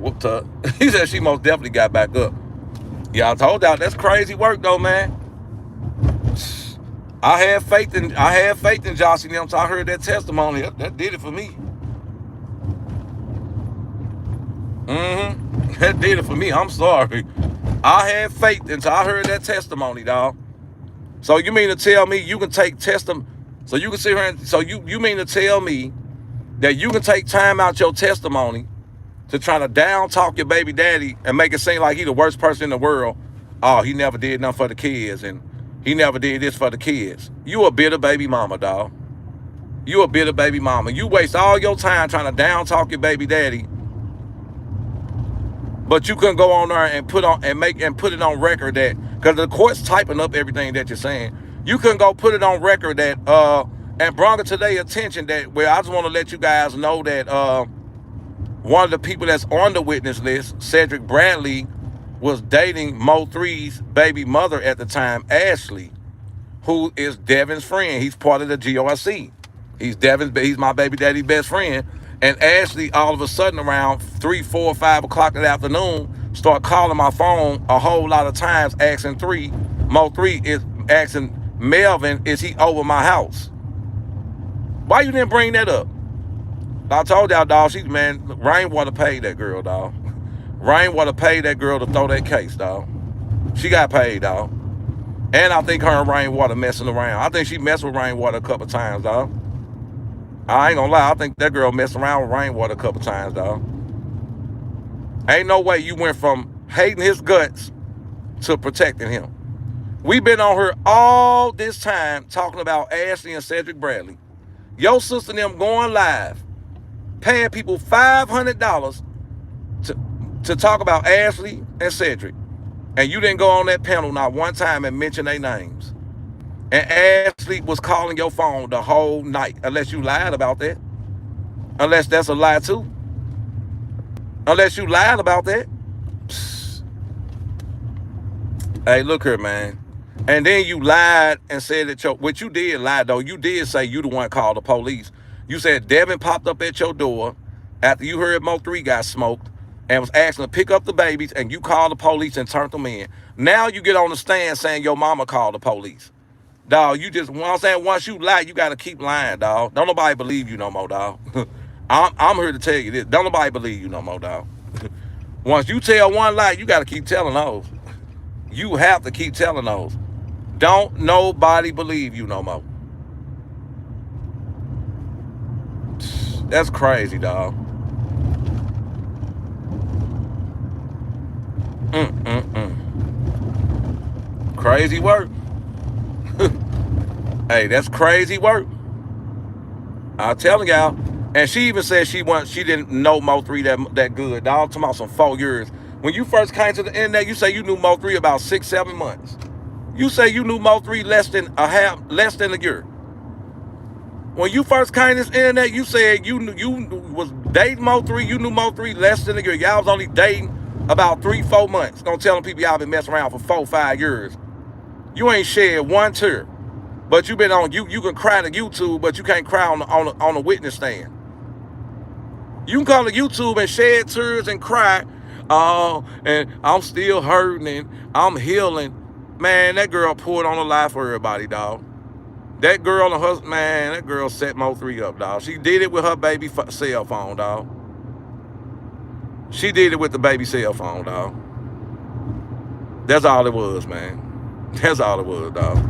Whooped up. He said she most definitely got back up. Yeah, I told y'all that's crazy work though, man. I had faith in Josh and them, so I heard that testimony. That did it for me. That did it for me. I'm sorry. I had faith until I heard that testimony, dog. So you mean to tell me you can take testimony? So you can sit here and so you mean to tell me that you can take time out your testimony to try to down talk your baby daddy and make it seem like he the worst person in the world? Oh, he never did nothing for the kids and he never did this for the kids. You a bitter baby mama, dog. You a bitter baby mama. You waste all your time trying to down talk your baby daddy, but you couldn't go on there and put it on record that, because the court's typing up everything that you're saying. You couldn't go put it on record that and bring it to their attention that, well, I just want to let you guys know that one of the people that's on the witness list, Cedric Bradley, was dating Mo3's baby mother at the time, Ashley, who is Devin's friend. He's part of the GOSC. He's my baby daddy's best friend. And Ashley, all of a sudden, around 3, 4, 5 o'clock in the afternoon, start calling my phone a whole lot of times, asking Mo3 is asking Melvin, is he over my house? Why you didn't bring that up? I told y'all, dog, Rainwater paid that girl, dog. Rainwater paid that girl to throw that case, dog. She got paid, dog. And I think her and Rainwater messing around. I think she messed with Rainwater a couple times, dog. I ain't gonna lie, I think that girl messed around with Rainwater a couple times, dog. Ain't no way you went from hating his guts to protecting him. We've been on here all this time talking about Ashley and Cedric Bradley. Your sister and them going live, paying people $500 to talk about Ashley and Cedric. And you didn't go on that panel not one time and mention their names. And Ashley was calling your phone the whole night, unless you lied about that. Unless that's a lie too. Unless you lied about that. Psst. Hey, look here, man. And then you lied and said that which you did lie, though. You did say you the one called the police. You said Devin popped up at your door after you heard Mo3 got smoked and was asking to pick up the babies, and you called the police and turned them in. Now you get on the stand saying your mama called the police. Dog, once you lie, you got to keep lying, dog. Don't nobody believe you no more, dog. I'm here to tell you this. Don't nobody believe you no more, dog. Once you tell one lie, you got to keep telling those. You have to keep telling those. Don't nobody believe you no more. That's crazy, dog. Crazy work. Hey, that's crazy work. I'm telling y'all. And she even said she didn't know Mo3 that good, dog. Talking about some 4 years. When you first came to the internet, you say you knew Mo3 about 6, 7 months. You say you knew Mo3 less than a year. When you first came to this internet, you said you was dating Mo3. You knew Mo3 less than a year. Y'all was only dating about 3, 4 months. Gonna telling people y'all been messing around for 4, 5 years. You ain't shed one tear. But you been on you can cry to YouTube, but you can't cry on a witness stand. You can come to YouTube and shed tears and cry. Oh, and I'm still hurting and I'm healing. Man, that girl poured on the life for everybody, dog. That girl and her, man, that girl set Mo3 up, dog. She did it with her baby cell phone, dog. She did it with the baby cell phone, dog. That's all it was, man. That's all it was, dog.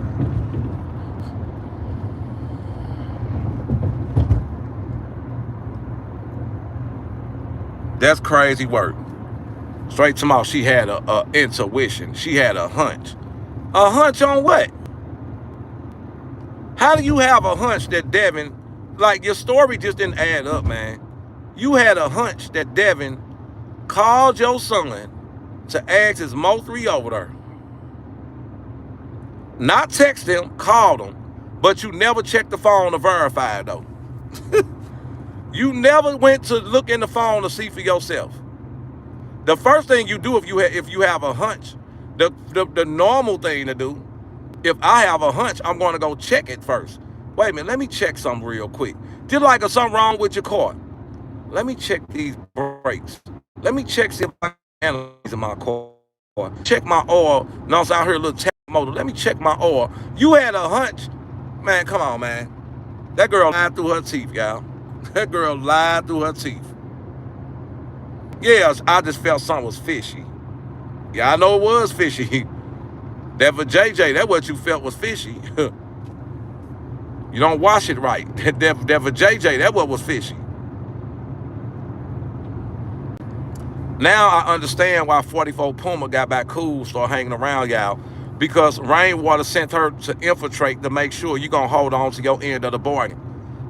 That's crazy work. Straight to mouth, she had a intuition. She had a hunch. A hunch on what? How do you have a hunch that Devin, like your story just didn't add up, man. You had a hunch that Devin called your son to ask his Mo3 over there. Not text him, called him, but you never checked the phone to verify though. You never went to look in the phone to see for yourself. The first thing you do if you have a hunch, the normal thing to do, if I have a hunch, I'm going to go check it first. Wait a minute, let me check something real quick. Just like there's something wrong with your car. Let me check these brakes. Let me check see if I can analyze in my car. Check my oil. No, it's out here a little tap motor. Let me check my oil. You had a hunch Man, come on, man. That girl lied through her teeth, y'all. That girl lied through her teeth. Yeah, I just felt something was fishy. Yeah, I know it was fishy. That for JJ, that what you felt was fishy. You don't wash it right. That for JJ, that what was fishy. Now I understand why 44 Puma got back cool, started hanging around y'all. Because Rainwater sent her to infiltrate to make sure you're going to hold on to your end of the bargain.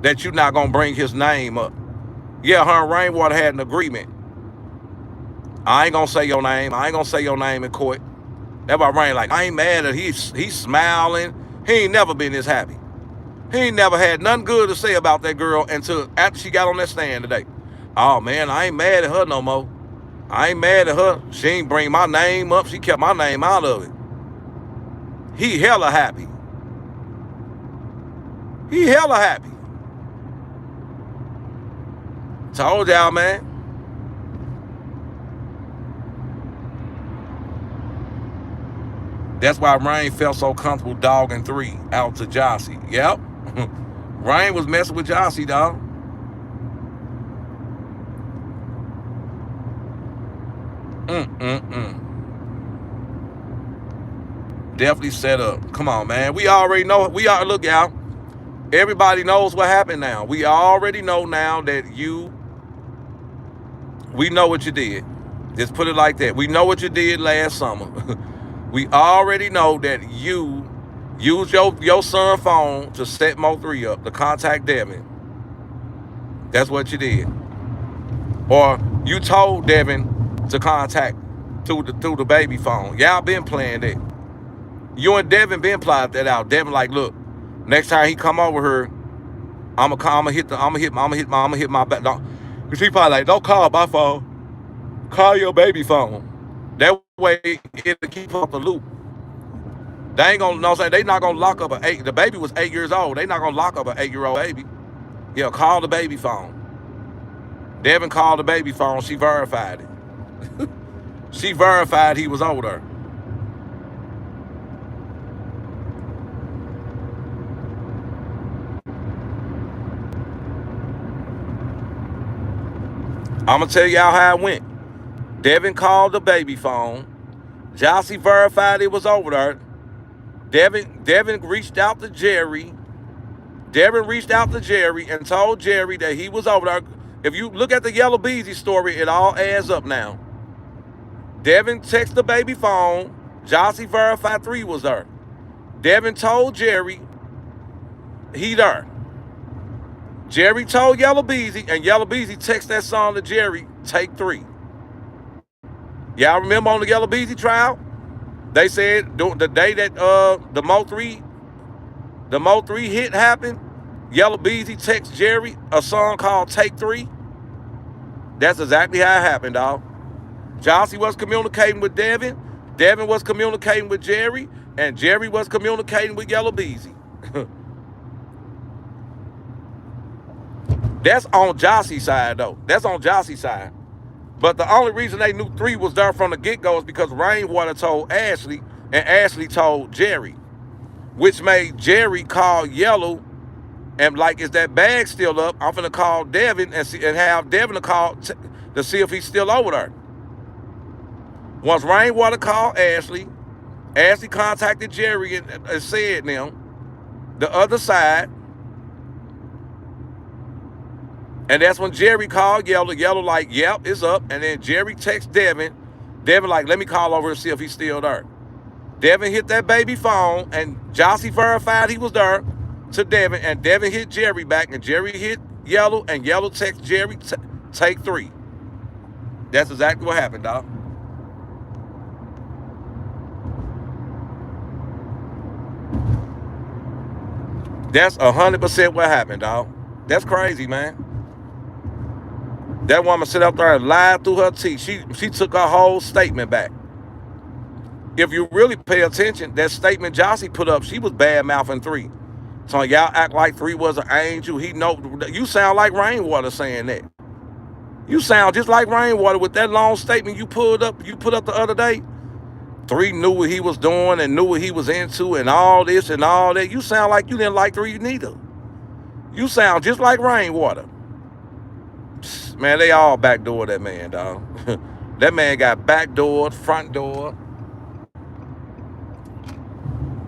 That you're not going to bring his name up. Yeah, her and Rainwater had an agreement. I ain't going to say your name. I ain't going to say your name in court. That's why Rain like, I ain't mad at he's smiling. He ain't never been this happy. He ain't never had nothing good to say about that girl until after she got on that stand today. Oh, man, I ain't mad at her no more. I ain't mad at her. She ain't bring my name up. She kept my name out of it. He hella happy. He hella happy. Told y'all, man. That's why Rain felt so comfortable dogging 3 out to Jossie. Yep. Rain was messing with Jossie, dog. Definitely set up. Come on, man. We already know. Look, y'all. Everybody knows what happened now. We already know now that we know what you did. Just put it like that. We know what you did last summer. We already know that you used your son's phone to set Mo3 up, to contact Devin. That's what you did. Or you told Devin to contact through the baby phone. Y'all been playing that. You and Devin been plotting that out. Devin like, look, next time he come over here, I'ma hit my back. Cause he probably like, don't call my phone. Call your baby phone. That way it'll keep up the loop. They ain't gonna, know what I'm saying? They not gonna lock up the baby was 8 years old. They not gonna lock up an 8-year-old baby. Yeah, call the baby phone. Devin called the baby phone. She verified it. She verified he was older. I'm gonna tell y'all how it went. Devin called the baby phone. Jossie verified it was over there. Devin reached out to Jerry. Devin reached out to Jerry and told Jerry that he was over there. If you look at the Yellow Beezy story, it all adds up now. Devin texted the baby phone. Jossie verified 3 was there. Devin told Jerry he there. Jerry told Yellow Beezy, and Yellow Beezy texted that song to Jerry, take 3. Y'all remember on the Yellow Beezy trial? They said the day that the Mo3 hit happened, Yellow Beezy texted Jerry a song called Take 3. That's exactly how it happened, dog. Jossie was communicating with Devin. Devin was communicating with Jerry, and Jerry was communicating with Yellow Beezy. That's on Jossie's side, though. That's on Jossie's side. But the only reason they knew 3 was there from the get-go is because Rainwater told Ashley, and Ashley told Jerry, which made Jerry call Yellow and like, is that bag still up? I'm finna call Devin and have Devin to call to see if he's still over there. Once Rainwater called Ashley, Ashley contacted Jerry and said, now, the other side. And that's when Jerry called Yellow. Yellow like, yep, it's up. And then Jerry texts Devin. Devin like, let me call over and see if he's still there. Devin hit that baby phone, and Jossie verified he was there to Devin, and Devin hit Jerry back, and Jerry hit Yellow, and Yellow texted Jerry, take 3. That's exactly what happened, dog. That's 100% what happened, dog. That's crazy, man. That woman sit up there and lied through her teeth. She took her whole statement back. If you really pay attention, that statement Jossie put up, she was bad-mouthing 3. So y'all act like 3 was an angel. You sound like Rainwater saying that. You sound just like Rainwater with that long statement you put up the other day. 3 knew what he was doing and knew what he was into and all this and all that. You sound like you didn't like 3 neither. You sound just like Rainwater. Man, they all backdoored that man, dog. That man got backdoored, front door.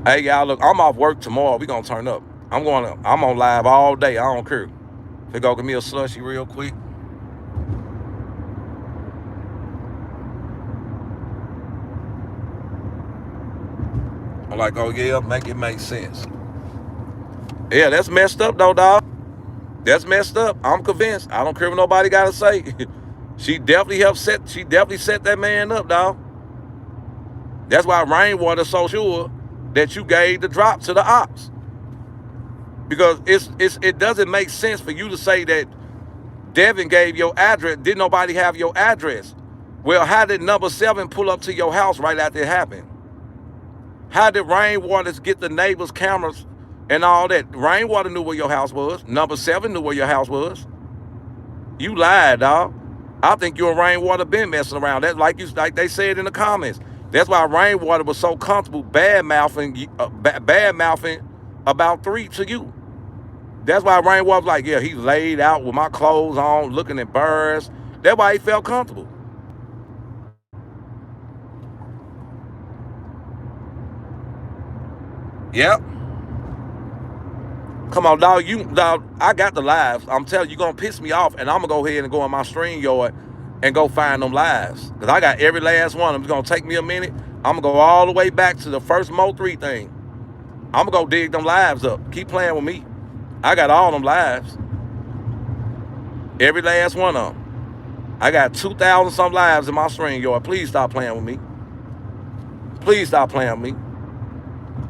Hey, y'all, look, I'm off work tomorrow. We gonna turn up. I'm on live all day. I don't care. They go give me a slushy real quick. I'm like, oh yeah, make it make sense. Yeah, that's messed up though, dog. That's messed up. I'm convinced. I don't care what nobody gotta say. She definitely set that man up, dog. That's why Rainwater's so sure that you gave the drop to the ops. Because it doesn't make sense for you to say that Devin gave your address. Didn't nobody have your address? Well, how did number 7 pull up to your house right after it happened? How did Rainwaters get the neighbors' cameras and all that? Rainwater knew where your house was. Number 7 knew where your house was. You lied, dog. I think you and Rainwater been messing around. That's like they said in the comments. That's why Rainwater was so comfortable bad-mouthing about 3 to you. That's why Rainwater was like, yeah, he laid out with my clothes on, looking at birds. That's why he felt comfortable. Yep. Come on, dog. I got the lives. I'm telling you, you're going to piss me off, and I'm going to go ahead and go in my stream yard and go find them lives. Because I got every last one of them. It's going to take me a minute. I'm going to go all the way back to the first Mo3 thing. I'm going to go dig them lives up. Keep playing with me. I got all them lives. Every last one of them. I got 2,000 some lives in my stream yard. Please stop playing with me. Please stop playing with me.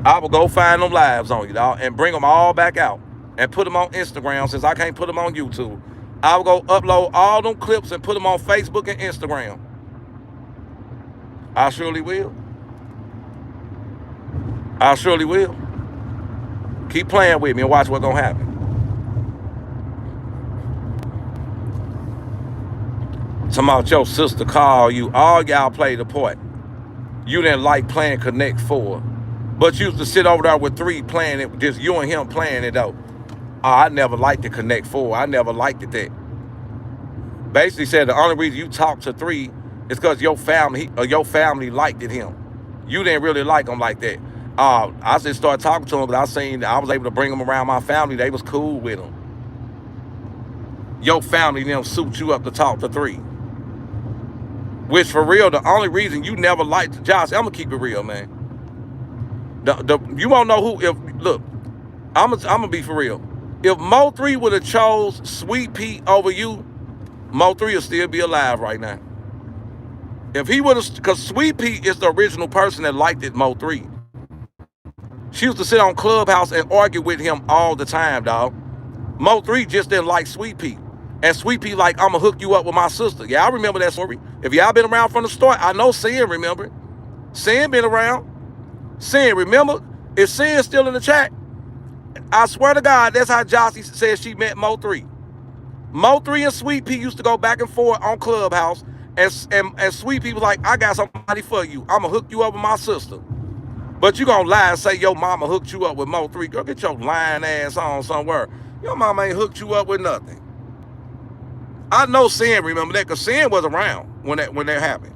I will go find them lives on you, dog, and bring them all back out and put them on Instagram since I can't put them on YouTube. I will go upload all them clips and put them on Facebook and Instagram. I surely will. I surely will. Keep playing with me and watch what's going to happen. Talking about your sister call you. All y'all played the part. You didn't like playing Connect 4. But you used to sit over there with 3 playing it, just you and him playing it though. I never liked the Connect 4. I never liked it that. Basically said the only reason you talked to 3 is because your family liked it him. You didn't really like him like that. I just started talking to him because I was able to bring him around my family. They was cool with him. Your family them suit you up to talk to 3. Which for real, the only reason you never liked Josh, I'm gonna keep it real, man. You won't know who. Look, I'm gonna be for real. If Mo3 would have chose Sweet Pea over you, Mo3 would still be alive right now. If he would have, because Sweet Pea is the original person that liked it, Mo3. She used to sit on Clubhouse and argue with him all the time, dog. Mo3 just didn't like Sweet Pea. And Sweet Pea like, I'm gonna hook you up with my sister. Yeah, I remember that story. If y'all been around from the start, I know Sin remember. Sin been around. Sin, remember? If Sin's still in the chat, I swear to God, that's how Jossie said she met Mo3. Mo3 and Sweet Pea used to go back and forth on Clubhouse, and Sweet Pea was like, I got somebody for you. I'm going to hook you up with my sister. But you going to lie and say your mama hooked you up with Mo3. Girl, get your lying ass on somewhere. Your mama ain't hooked you up with nothing. I know Sin remember that because Sin was around when that happened.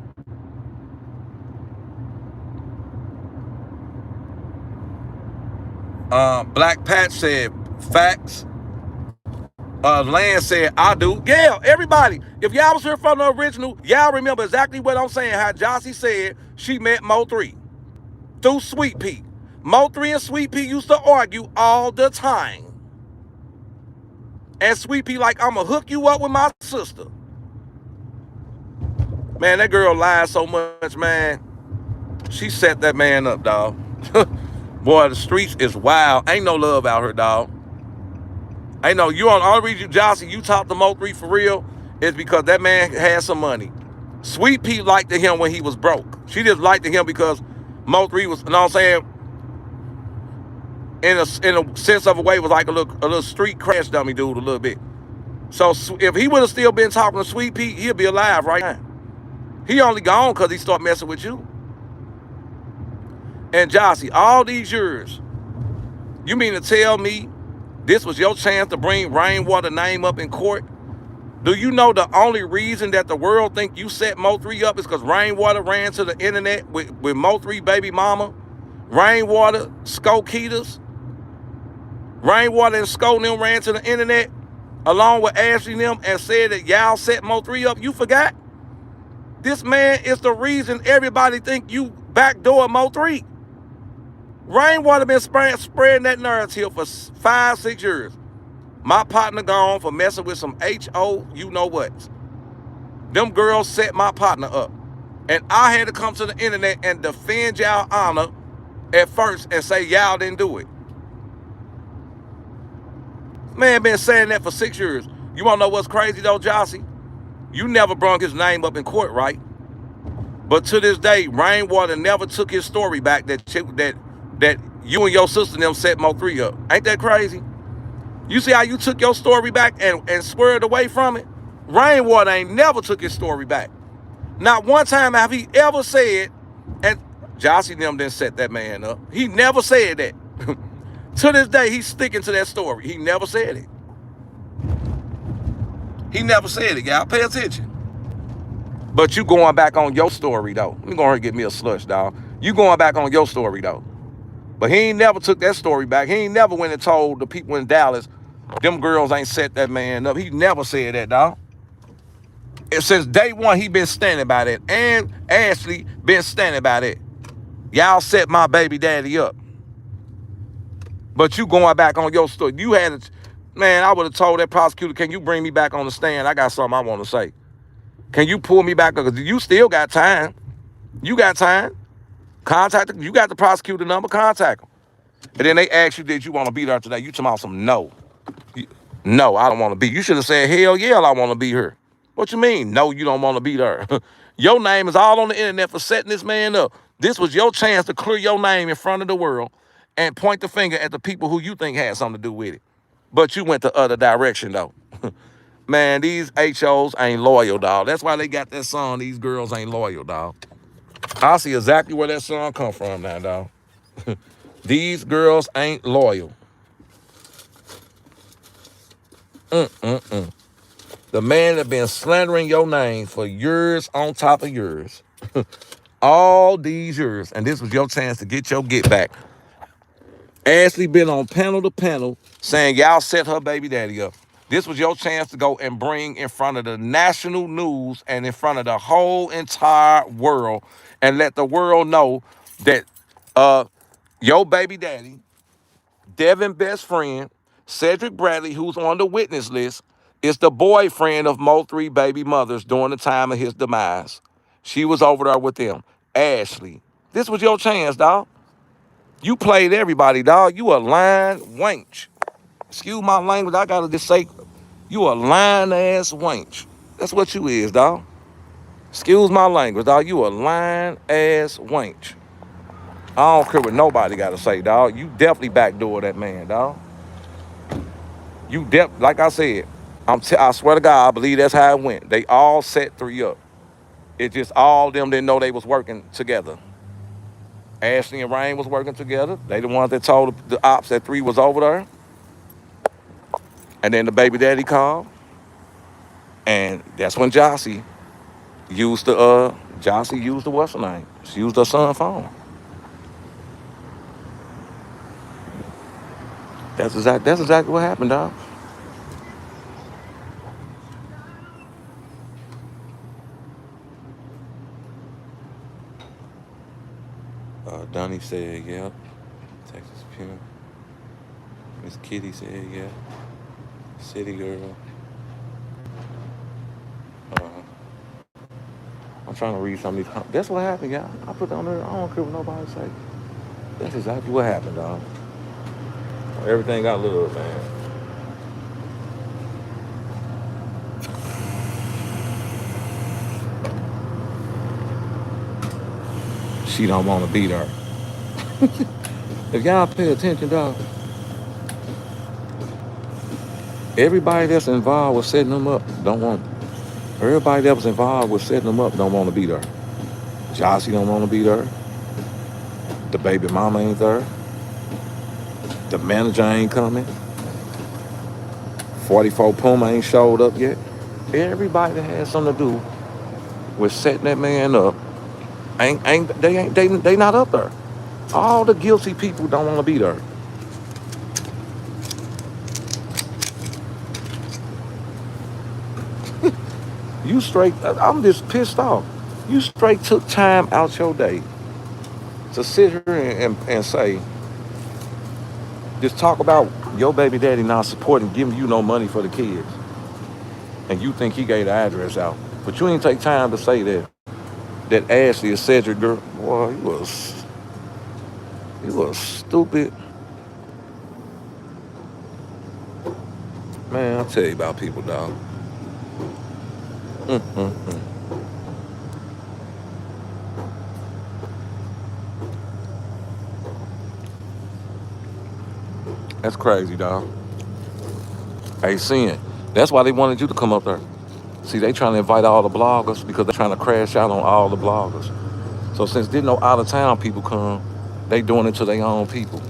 Black Pat said, facts. Land said, I do. Yeah, everybody. If y'all was here from the original, y'all remember exactly what I'm saying. How Jossie said she met Mo3 through Sweet Pea. Mo3 and Sweet Pea used to argue all the time. And Sweet Pea like, I'm going to hook you up with my sister. Man, that girl lied so much, man. She set that man up, dog. Boy, the streets is wild. Ain't no love out here, dog. Ain't no, you on all reason, Jossie, you talked to Mo3 for real, is because that man had some money. Sweet Pea liked him when he was broke. She just liked him because Mo3 was, you know what I'm saying? In a sense of a way, was like a little street crash dummy dude a little bit. So if he would have still been talking to Sweet Pea, he'd be alive right now. He only gone because he started messing with you. And Jossie, all these years, you mean to tell me this was your chance to bring Rainwater name up in court? Do you know the only reason that the world think you set Mo3 up is because Rainwater ran to the internet with Mo3 baby mama? Rainwater, Skoketas, Rainwater and Sko and them ran to the internet along with Ashley and them and said that y'all set Mo3 up. You forgot? This man is the reason everybody think you backdoor Mo3. Rainwater been spreading that narrative for 5-6 years. My partner gone for messing with some H.O. you know what. Them girls set my partner up. And I had to come to the internet and defend y'all honor at first and say y'all didn't do it. Man been saying that for 6 years. You wanna know what's crazy though, Jossie? You never brought his name up in court, right? But to this day, Rainwater never took his story back that you and your sister and them set Mo3 up. Ain't that crazy? You see how you took your story back and swerved away from it? Rainwater ain't never took his story back. Not one time have he ever said, and Jossie and them didn't set that man up. He never said that. To this day, he's sticking to that story. He never said it. He never said it, y'all. Pay attention. But you going back on your story, though. Let me go ahead and get me a slush, dog. You going back on your story, though. But he ain't never took that story back. He ain't never went and told the people in Dallas, them girls ain't set that man up. He never said that, dog. And since day one, he been standing by that. And Ashley been standing by that. Y'all set my baby daddy up. But you going back on your story. You had it, man, I would have told that prosecutor, can you bring me back on the stand? I got something I want to say. Can you pull me back? Because you still got time. You got time. Contact him. You got the prosecutor number. Contact him. And then they ask you, did you want to be there today? You talking about some no. No, I don't want to be. You should have said, hell yeah, I want to be here. What you mean? No, you don't want to be there. Your name is all on the internet for setting this man up. This was your chance to clear your name in front of the world and point the finger at the people who you think had something to do with it. But you went the other direction, though. Man, these HOs ain't loyal, dog. That's why they got that song, These Girls Ain't Loyal, dog. I see exactly where that song come from now, dog. These girls ain't loyal. The man that been slandering your name for years on top of years. All these years. And this was your chance to get your get back. Ashley been on panel to panel saying y'all set her baby daddy up. This was your chance to go and bring in front of the national news and in front of the whole entire world and let the world know that your baby daddy, Devin best friend, Cedric Bradley, who's on the witness list, is the boyfriend of Mo3 baby mothers during the time of his demise. She was over there with them. Ashley. This was your chance, dog. You played everybody, dog. You a lying wench. Excuse my language, I gotta just say, you a lying ass wench. That's what you is, dog. Excuse my language, dog. You a lying ass wench. I don't care what nobody gotta say, dog. You definitely backdoor that man, dog. You like I said, I swear to God, I believe that's how it went. They all set 3 up. It just all them didn't know they was working together. Ashley and Rain was working together. They the ones that told the ops that 3 was over there. And then the baby daddy called. And that's when Jossie used the what's her name? She used her son's phone. That's exactly what happened, dog. Donnie said, yep. Texas Pimp. Miss Kitty said, yeah. City Girl. I'm trying to read some of these. That's what happened, y'all. I put on there. I don't care what nobody say. That's exactly what happened, dog. Everything got love, man. She don't want to beat her. If y'all pay attention, dog, everybody that's involved with setting them up don't want. Everybody that was involved with setting them up don't want to beat her. Jossie don't want to beat her. The baby mama ain't there. The manager ain't coming. 44 Puma ain't showed up yet. Everybody that has something to do with setting that man up they not up there. All the guilty people don't want to be there. You straight, I'm just pissed off. You straight took time out your day to sit here and say, just talk about your baby daddy not supporting, giving you no money for the kids. And you think he gave the address out. But you ain't take time to say that Ashley, a Cedric girl, boy, he was stupid. Man, I'll tell you about people, dog. Mm. That's crazy, dog. Hey, Sin, that's why they wanted you to come up there. See, they trying to invite all the bloggers because they're trying to crash out on all the bloggers. So since didn't no out-of-town people come, they doing it to their own people.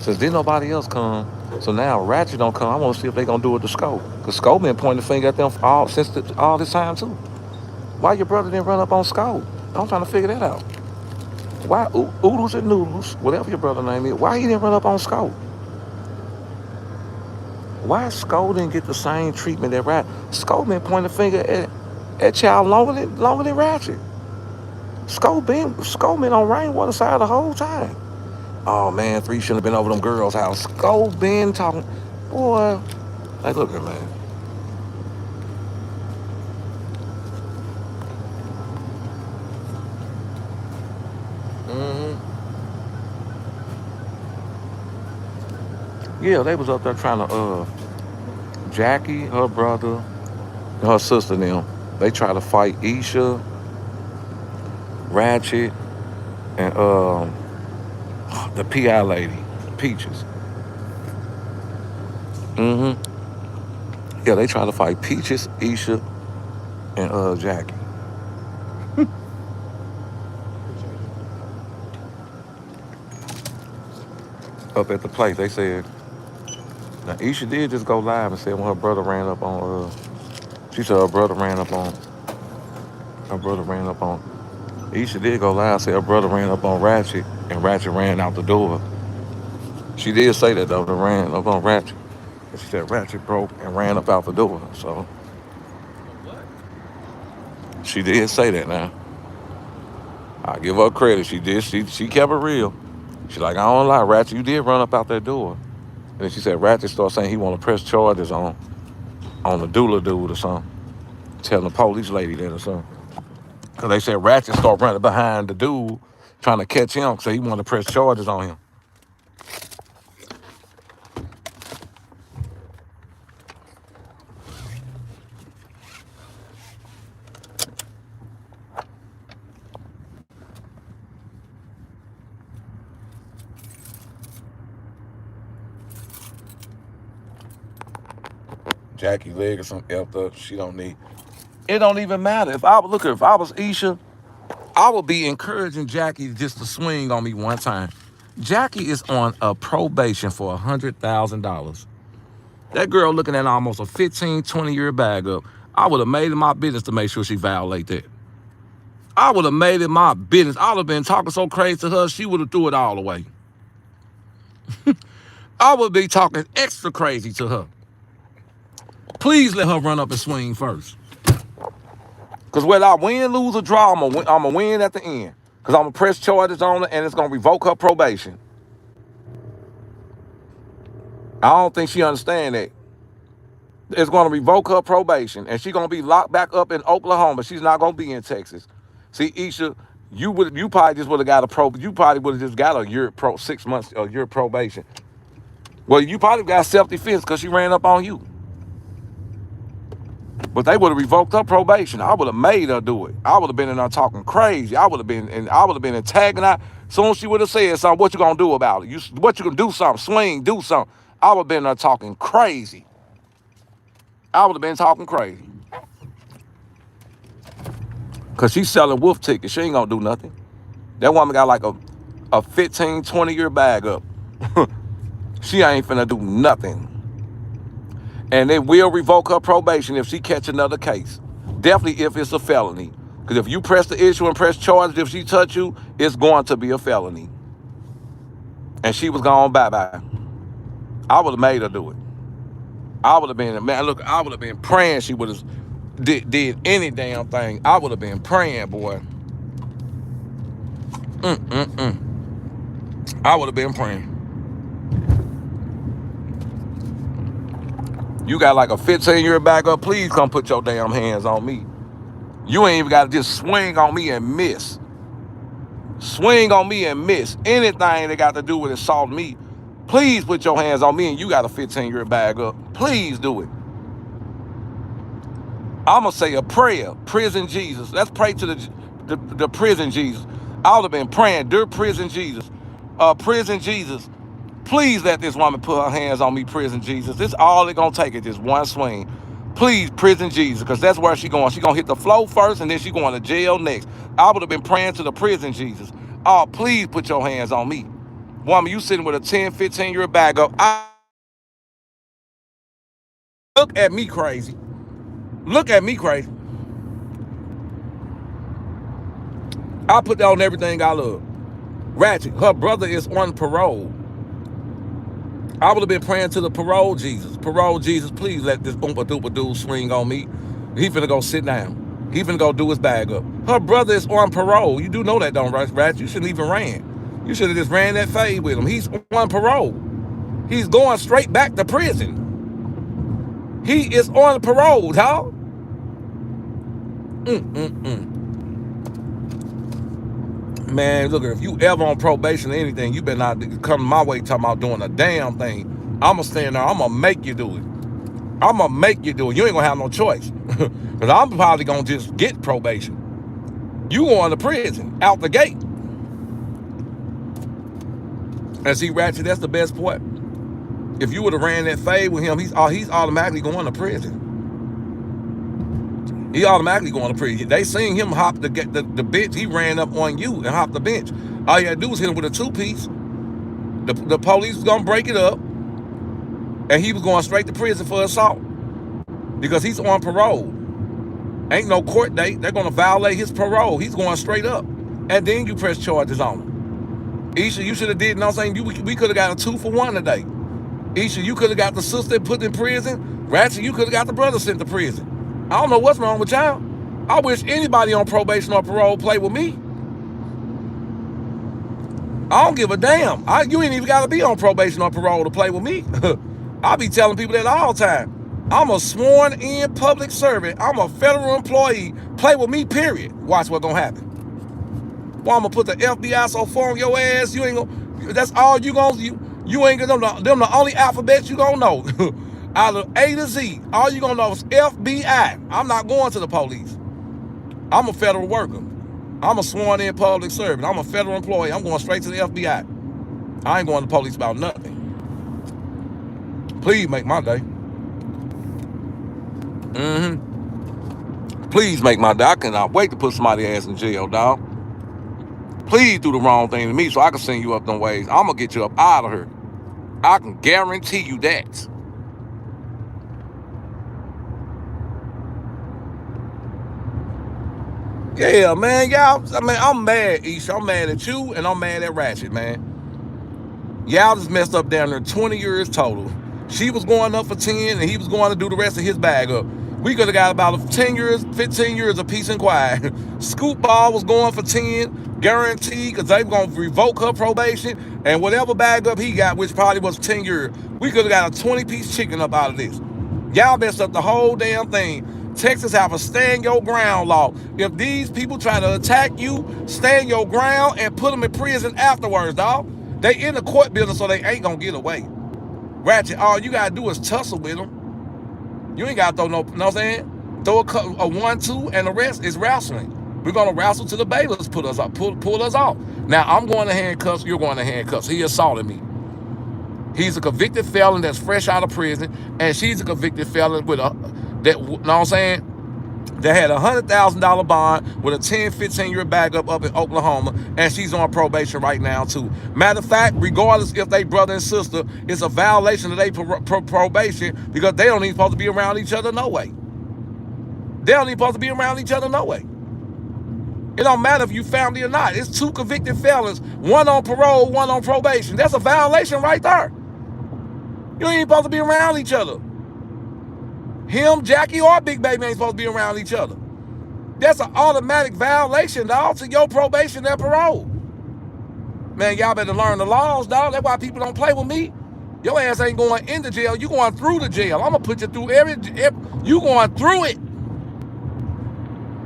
Since didn't nobody else come, so now Ratchet don't come, I want to see if they gonna do it to Scope. Because Scope been pointing the finger at them all this time, too. Why your brother didn't run up on Scope? I'm trying to figure that out. Why Oodles and Noodles, whatever your brother name is, why he didn't run up on Scope? Why Scope didn't get the same treatment that Ratchet? Scope been pointing the finger at y'all longer than Ratchet. Scope been on Rainwater side the whole time. Oh man, 3 shouldn't have been over them girls' house. Scope been talking. Boy, hey, look here, man. Mm-hmm. Yeah, they was up there trying to, Jackie, her brother, and her sister and them. They try to fight Isha, Ratchet, and the PI lady, Peaches. Mm-hmm. Yeah, they try to fight Peaches, Isha, and Jackie. Up at the place, they said. Now Isha did just go live and said when her brother ran up on she said her brother ran up on Isha did go live, said her brother ran up on Ratchet and Ratchet ran out the door. She did say that though, they ran up on Ratchet. And she said Ratchet broke and ran up out the door. So she did say that now. I give her credit. She did. She kept it real. She like, I don't lie, Ratchet, you did run up out that door. And then she said Ratchet started saying he want to press charges on the doula dude or something. Telling the police lady that or something. Because they said Ratchet started running behind the dude trying to catch him because he wanted to press charges on him. Jackie leg or something effed up. She don't need. It don't even matter. If I was Isha, I would be encouraging Jackie just to swing on me one time. Jackie is on a probation for $100,000. That girl looking at almost a 15, 20-year bag up. I would have made it my business to make sure she violate that. I would have made it my business. I would have been talking so crazy to her, she would have threw it all away. I would be talking extra crazy to her. Please let her run up and swing first. Because whether I win, lose, or draw, I'm going to win at the end. Because I'm going to press charges on her and it's going to revoke her probation. I don't think she understands that. It's going to revoke her probation and she's going to be locked back up in Oklahoma. She's not going to be in Texas. See, Isha, you probably just would have got you probably would have just got a year 6 months, a year probation. Well, you probably got self-defense because she ran up on you. But they would have revoked her probation. I would have made her do it. I would have been in there talking crazy. I would have been antagonized. Soon as she would have said something, what you gonna do about it? What you gonna do something? Swing, do something. I would have been there talking crazy. I would have been talking crazy. Cause she's selling wolf tickets. She ain't gonna do nothing. That woman got like a 15, 20-year bag up. She ain't finna do nothing. And they will revoke her probation if she catch another case. Definitely if it's a felony. Because if you press the issue and press charges, if she touch you, it's going to be a felony. And she was gone bye-bye. I would have made her do it. I would have been, man, look, I would have been praying she would have did any damn thing. I would have been praying, boy. I would have been praying. You got like a 15-year backup, please come put your damn hands on me. You ain't even got to just swing on me and miss. Swing on me and miss. Anything that got to do with assault me, please put your hands on me and you got a 15-year backup. Please do it. I'm going to say a prayer, prison Jesus. Let's pray to the prison Jesus. I would have been praying, dear prison Jesus. Prison Jesus, please let this woman put her hands on me, prison Jesus. This all it's going to take is just one swing. Please, prison Jesus, because that's where she going. She going to hit the floor first, and then she going to jail next. I would have been praying to the prison Jesus. Oh, please put your hands on me. Woman, you sitting with a 10, 15-year bag up. Look at me crazy. Look at me crazy. I put that on everything I love. Ratchet, her brother is on parole. I would have been praying to the parole Jesus. Parole Jesus, please let this oompa-doopa dude swing on me. He finna go sit down. He finna go do his bag up. Her brother is on parole. You do know that, don't you, Ratchet? You shouldn't even ran. You should have just ran that fade with him. He's on parole. He's going straight back to prison. He is on parole, dog. Man, look, if you ever on probation or anything, you better not come my way talking about doing a damn thing. I'm going to stand there. I'm going to make you do it. I'm going to make you do it. You ain't going to have no choice. Because I'm probably going to just get probation. You going to prison, out the gate. And see, Ratchet, that's the best part. If you would have ran that fade with him, he's automatically going to prison. He automatically going to prison. They seen him hop the bench. He ran up on you and hopped the bench. All you had to do was hit him with a two-piece. The police was going to break it up. And he was going straight to prison for assault. Because he's on parole. Ain't no court date. They're going to violate his parole. He's going straight up. And then you press charges on him. Isha, you should have did, you know what I'm saying? We could have got a 2-for-1 today. Isha, you could have got the sister put in prison. Ratchet, you could have got the brother sent to prison. I don't know what's wrong with y'all. I wish anybody on probation or parole play with me. I don't give a damn. You ain't even got to be on probation or parole to play with me. I be telling people that all the time. I'm a sworn in public servant. I'm a federal employee. Play with me, period. Watch what's going to happen. Well, I'm going to put the FBI so far on your ass, you ain't going to, that's all you going to, you ain't going to, them the only alphabets you going to know. Out of A to Z, all you going to know is FBI. I'm not going to the police. I'm a federal worker. I'm a sworn in public servant. I'm a federal employee. I'm going straight to the FBI. I ain't going to the police about nothing. Please make my day. Please make my day. I cannot wait to put somebody's ass in jail, dog. Please do the wrong thing to me so I can send you up them ways. I'm going to get you up out of here. I can guarantee you that. Yeah, man, y'all. I mean, I'm mad, Isha. I'm mad at you, and I'm mad at Ratchet, man. Y'all just messed up down there 20 years total. She was going up for 10, and he was going to do the rest of his bag up. We could have got about 10 years, 15 years of peace and quiet. ScoopBall was going for 10, guaranteed, because they were going to revoke her probation, and whatever bag up he got, which probably was 10 years, we could have got a 20-piece chicken up out of this. Y'all messed up the whole damn thing. Texas have a stand your ground law. If these people try to attack you, stand your ground and put them in prison afterwards, dog. They in the court building, so they ain't gonna get away. Ratchet, all you gotta do is tussle with them. You ain't gotta throw no, you know what I'm saying? Throw a 1-2 and the rest is wrestling. We're gonna wrestle till the bailiffs pull us off. Now I'm going to handcuffs, you're going to handcuffs. He assaulted me. He's a convicted felon that's fresh out of prison, and she's a convicted felon with a, that, you know what I'm saying, that had a $100,000 bond with a 10, 15-year backup up in Oklahoma, and she's on probation right now too. Matter of fact, regardless if they brother and sister, it's a violation of their probation because they don't even supposed to be around each other no way. They don't even supposed to be around each other no way. It don't matter if you family or not. It's 2 convicted felons, one on parole, one on probation. That's a violation right there. You ain't supposed to be around each other. Him, Jackie, or Big Baby ain't supposed to be around each other. That's an automatic violation, dog, to your probation and parole. Man, y'all better learn the laws, dog. That's why people don't play with me. Your ass ain't going into jail. You going through the jail. I'm going to put you through you going through it.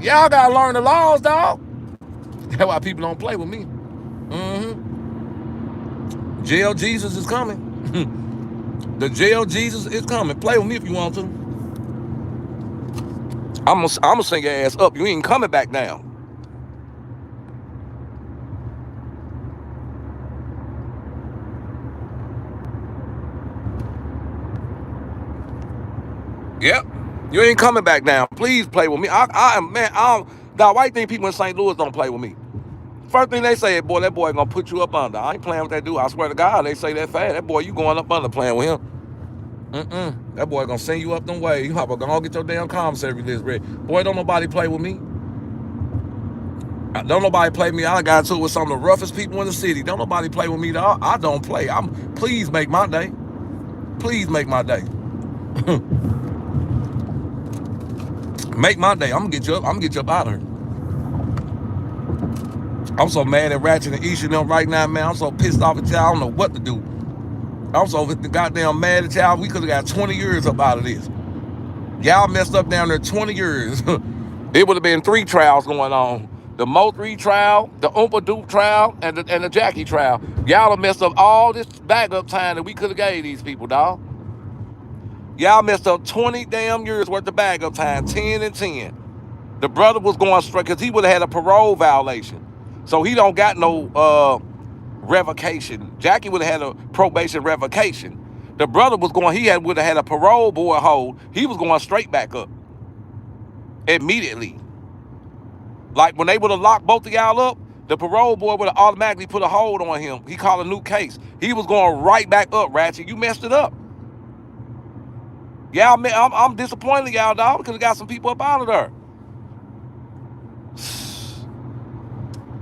Y'all got to learn the laws, dog. That's why people don't play with me. Jail Jesus is coming. The jail Jesus is coming. Play with me if you want to. I'm gonna sing your ass up. You ain't coming back down. Yep. You ain't coming back down. Please play with me. Why you think people in St. Louis don't play with me? First thing they say, boy, that boy gonna put you up under. I ain't playing with that dude. I swear to God, they say that fast. That boy, you going up under playing with him. That boy gonna send you up them ways. You have to go get your damn commissary list ready. Boy, don't nobody play with me. Don't nobody play with me. I got into it with some of the roughest people in the city. Don't nobody play with me, dog. I don't play. Please make my day. Please make my day. Make my day. I'm gonna get you up. I'm gonna get you up out of here. I'm so mad at Ratchet and Isha them right now, man. I'm so pissed off at y'all. I don't know what to do. I'm so goddamn mad at y'all. We could have got 20 years up out of this. Y'all messed up down there 20 years. It would have been 3 trials going on. The Mo3 trial, the Oompa Doop trial, and the Jackie trial. Y'all have messed up all this backup time that we could have gave these people, dog. Y'all messed up 20 damn years worth of backup time, 10 and 10. The brother was going straight because he would have had a parole violation. So he don't got no revocation. Jackie would have had a probation revocation. The brother was going, would have had a parole board hold. He was going straight back up. Immediately. Like when they would have locked both of y'all up, the parole board would have automatically put a hold on him. He called a new case. He was going right back up, Ratchet. You messed it up. Y'all, I'm disappointed, y'all, dog. We could have got some people up out of there.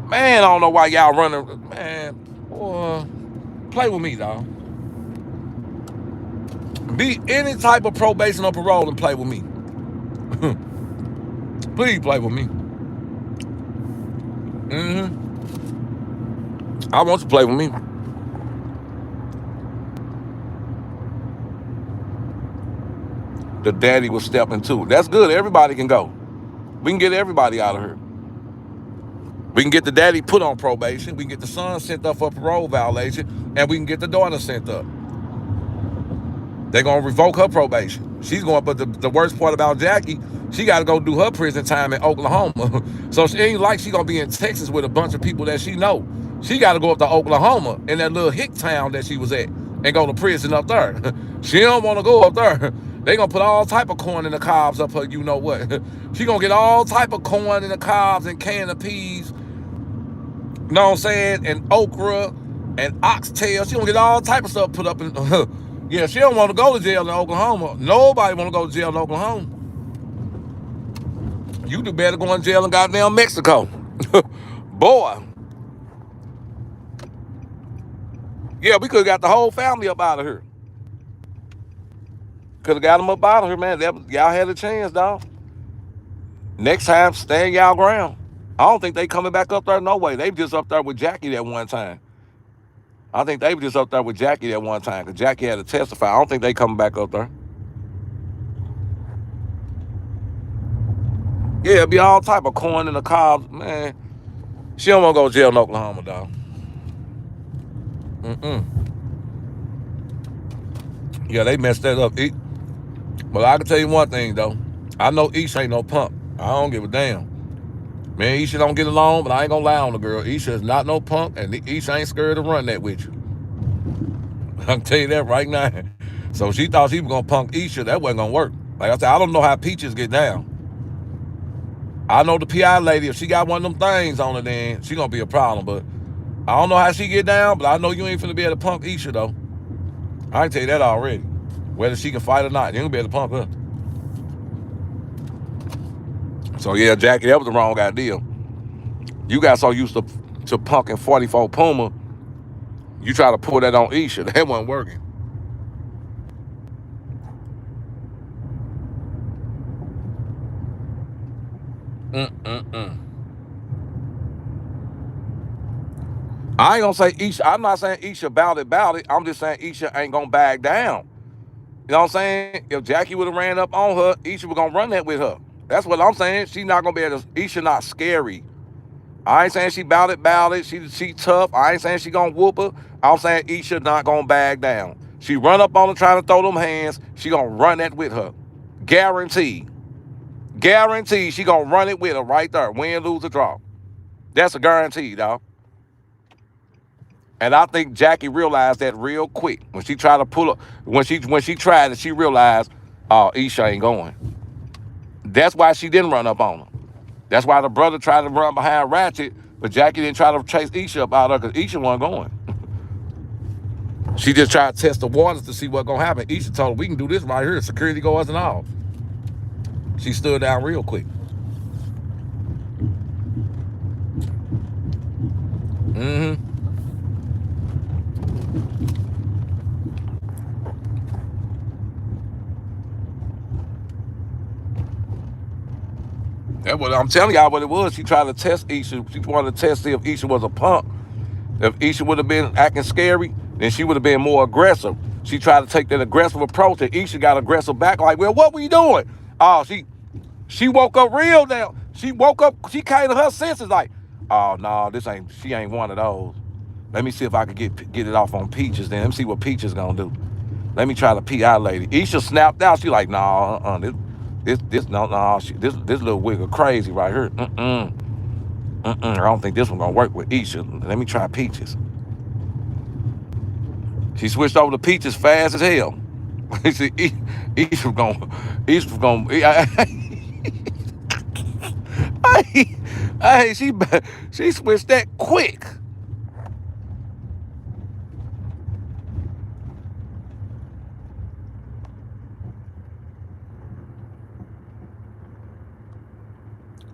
Man, I don't know why y'all running. Man, boy, play with me, dog. Be any type of probation or parole and play with me. Please play with me. I want you to play with me. The daddy was stepping too. That's good. Everybody can go. We can get everybody out of here. We can get the daddy put on probation. We can get the son sent up for parole violation, and we can get the daughter sent up. They're going to revoke her probation. She's going, but the worst part about Jackie, she got to go do her prison time in Oklahoma. So she ain't like she going to be in Texas with a bunch of people that she know. She got to go up to Oklahoma in that little hick town that she was at and go to prison up there. She don't want to go up there. They going to put all type of corn in the cobs up her, you know what. She going to get all type of corn in the cobs and can of peas, you know what I'm saying, and okra and oxtail. She going to get all type of stuff put up in yeah, she don't want to go to jail in Oklahoma. Nobody want to go to jail in Oklahoma. You do better go in jail in goddamn Mexico. Boy. Yeah, we could have got the whole family up out of here. Could have got them up out of here, man. Y'all had a chance, dog. Next time, stand y'all ground. I don't think they coming back up there no way. They just up there with Jackie that one time. I think they were just up there with Jackie that one time because Jackie had to testify. I don't think they coming back up there. Yeah, it'd be all type of corn in the cobs, man. She don't want to go to jail in Oklahoma, dog. Yeah, they messed that up. But I can tell you one thing, though. I know Isha ain't no punk. I don't give a damn. Man, Isha don't get along, but I ain't gonna lie on the girl. Isha is not no punk, and Isha ain't scared to run that with you. I can tell you that right now. So she thought she was gonna punk Isha. That wasn't gonna work. Like I said, I don't know how Peaches get down. I know the PI lady, if she got one of them things on her, then she gonna be a problem. But I don't know how she get down, but I know you ain't finna be able to punk Isha, though. I can tell you that already. Whether she can fight or not, you ain't gonna be able to punk her. So yeah, Jackie, that was the wrong idea. You got so used to punking 44 Puma, you try to pull that on Isha. That wasn't working. I ain't gonna say Isha. I'm not saying Isha about it. I'm just saying Isha ain't gonna back down. You know what I'm saying? If Jackie would have ran up on her, Isha was gonna run that with her. That's what I'm saying. She not gonna be able to. Isha not scary. I ain't saying she bout it. She tough. I ain't saying she gonna whoop her. I'm saying Isha not gonna back down. She run up on her trying to throw them hands. She gonna run that with her. Guaranteed. Guaranteed she gonna run it with her right there. Win, lose, or draw. That's a guarantee, dog. And I think Jackie realized that real quick. When she tried to pull up, when she tried it, she realized, oh, Isha ain't going. That's why she didn't run up on her. That's why the brother tried to run behind Ratchet, but Jackie didn't try to chase Isha up out of her because Isha wasn't going. She just tried to test the waters to see what's going to happen. Isha told her, we can do this right here, security guards and all. She stood down real quick. That's what I'm telling y'all what it was. She tried to test Isha. She wanted to test see if Isha was a punk. If Isha would have been acting scary, then she would have been more aggressive. She tried to take that aggressive approach, and Isha got aggressive back. Like, well, what were you doing? Oh, she woke up real now. She woke up. She came to her senses. Like, oh no, she ain't one of those. Let me see if I could get it off on Peaches. Then let me see what Peaches gonna do. Let me try the PI lady. Isha snapped out. She like, nah, this little wiggle crazy right here. I don't think this one gonna work with Isha. Let me try Peaches. She switched over to Peaches fast as hell. See, Isha gonna. Hey, she switched that quick.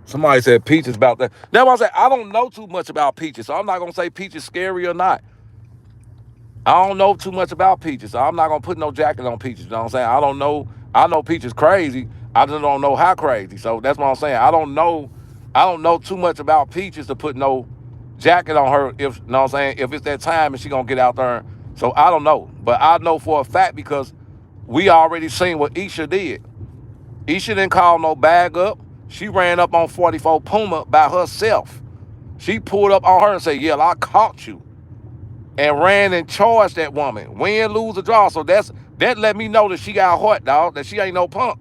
Somebody said Peaches about that. That's why I say I don't know too much about Peaches, so I'm not gonna say Peaches scary or not. I don't know too much about Peaches, so I'm not gonna put no jacket on Peaches. You know what I'm saying? I don't know. I know Peaches crazy. I just don't know how crazy. So that's what I'm saying. I don't know too much about Peaches to put no jacket on her. If you know what I'm saying, if it's that time and she gonna get out there. So I don't know, but I know for a fact because we already seen what Isha did. Isha didn't call no bag up. She ran up on 44 Puma by herself. She pulled up on her and said, "Yeah, I caught you," and ran and charged that woman. Win, lose, or draw. So that let me know that she got heart, dog. That she ain't no punk.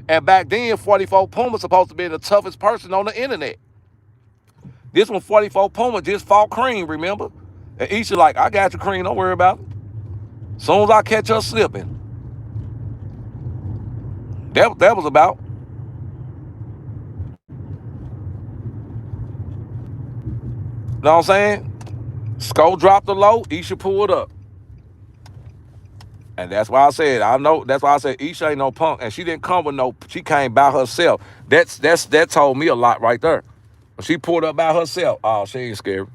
And back then, 44 Puma supposed to be the toughest person on the internet. This one, 44 Puma, just fought Cream, remember? And Isha like, I got you, Cream, don't worry about it. Soon as I catch her slipping. That was about. Know what I'm saying? Sko dropped the low, Isha pulled up. And that's why I said, that's why I said Isha ain't no punk. And she didn't come with she came by herself. That told me a lot right there. She pulled up by herself. Oh, she ain't scared.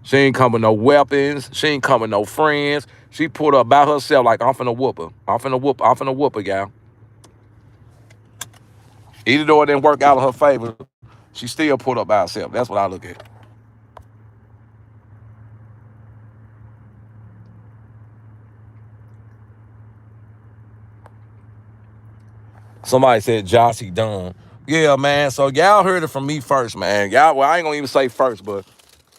She ain't come with no weapons. She ain't come with no friends. She pulled up by herself like, I'm finna whoop her. I'm finna whoop her, y'all. Even though it didn't work out in her favor, she still pulled up by herself. That's what I look at. Somebody said Jossie done. Yeah, man. So y'all heard it from me first, man. Y'all, well, I ain't gonna even say first, but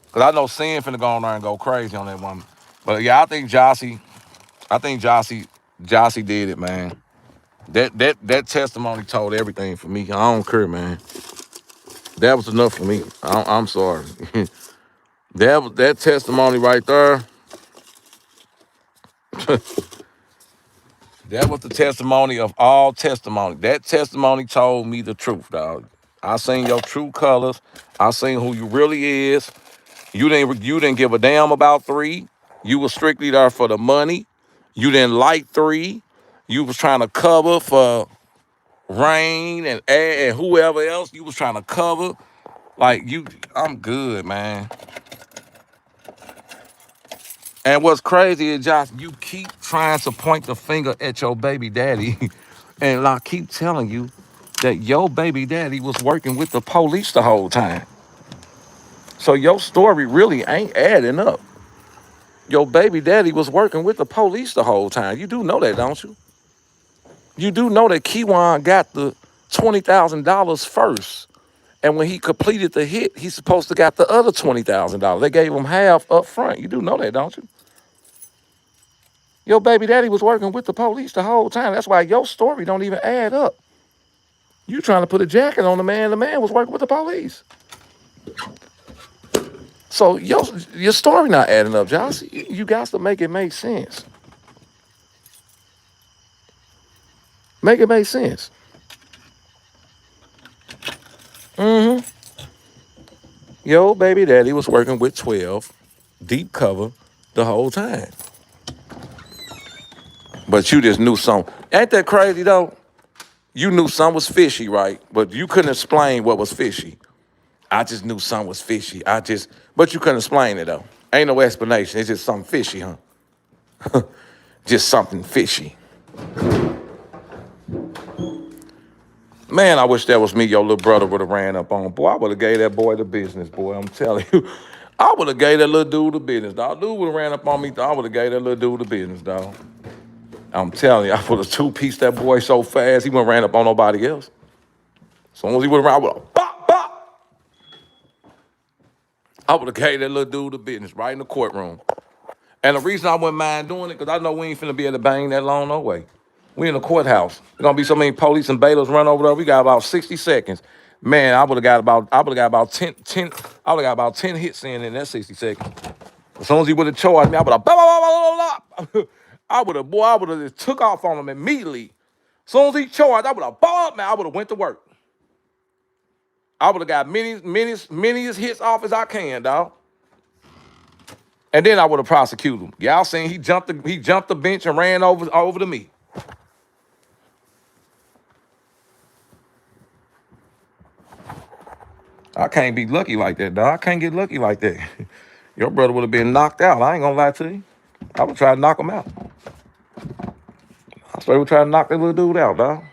because I know Sin finna go on there and go crazy on that woman. But yeah, I think Jossie did it, man. That testimony told everything for me. I don't care, man. That was enough for me. I'm sorry. that testimony right there. That was the testimony of all testimony. That testimony told me the truth, dog. I seen your true colors. I seen who you really is. You didn't give a damn about 3. You was strictly there for the money. You didn't like 3. You was trying to cover for Rain and Ed and whoever else. You was trying to cover. Like I'm good, man. And what's crazy is, Josh, you keep trying to point the finger at your baby daddy. And I keep telling you that your baby daddy was working with the police the whole time. So your story really ain't adding up. Your baby daddy was working with the police the whole time. You do know that, don't you? You do know that Keywan got the $20,000 first. And when he completed the hit, he's supposed to got the other $20,000. They gave him half up front. You do know that, don't you? Your baby daddy was working with the police the whole time. That's why your story don't even add up. You trying to put a jacket on the man was working with the police. So your story not adding up, Josh. You got to make it make sense. Make it make sense. Mm-hmm. Yo, baby daddy was working with 12, deep cover, the whole time. But you just knew something. Ain't that crazy, though? You knew something was fishy, right? But you couldn't explain what was fishy. I just knew something was fishy. But you couldn't explain it, though. Ain't no explanation. It's just something fishy, huh? Just something fishy. Man, I wish that was me. Your little brother would have ran up on. Boy, I would have gave that boy the business, boy. I'm telling you. I would have gave that little dude the business, dog. Dude would have ran up on me. I would have gave that little dude the business, dog. I'm telling you, I would have two-pieced that boy so fast, he wouldn't ran up on nobody else. As soon as he would have ran, I would have bop, bop. I would have gave that little dude the business right in the courtroom. And the reason I wouldn't mind doing it, because I know we ain't finna be able to bang that long no way. We in the courthouse. There's gonna be so many police and bailiffs run over there. We got about 60 seconds. Man, I would have got about 10 I would have got about 10 hits in that 60 seconds. As soon as he would have charged me, I would have I would have just took off on him immediately. As soon as he charged, I would have man, I would have went to work. I would have got many hits off as I can, dog. And then I would have prosecuted him. Y'all seen he jumped the bench and ran over to me. I can't be lucky like that, dog. I can't get lucky like that. Your brother would have been knocked out. I ain't gonna lie to you. I would try to knock him out. I swear we try to knock that little dude out, dog.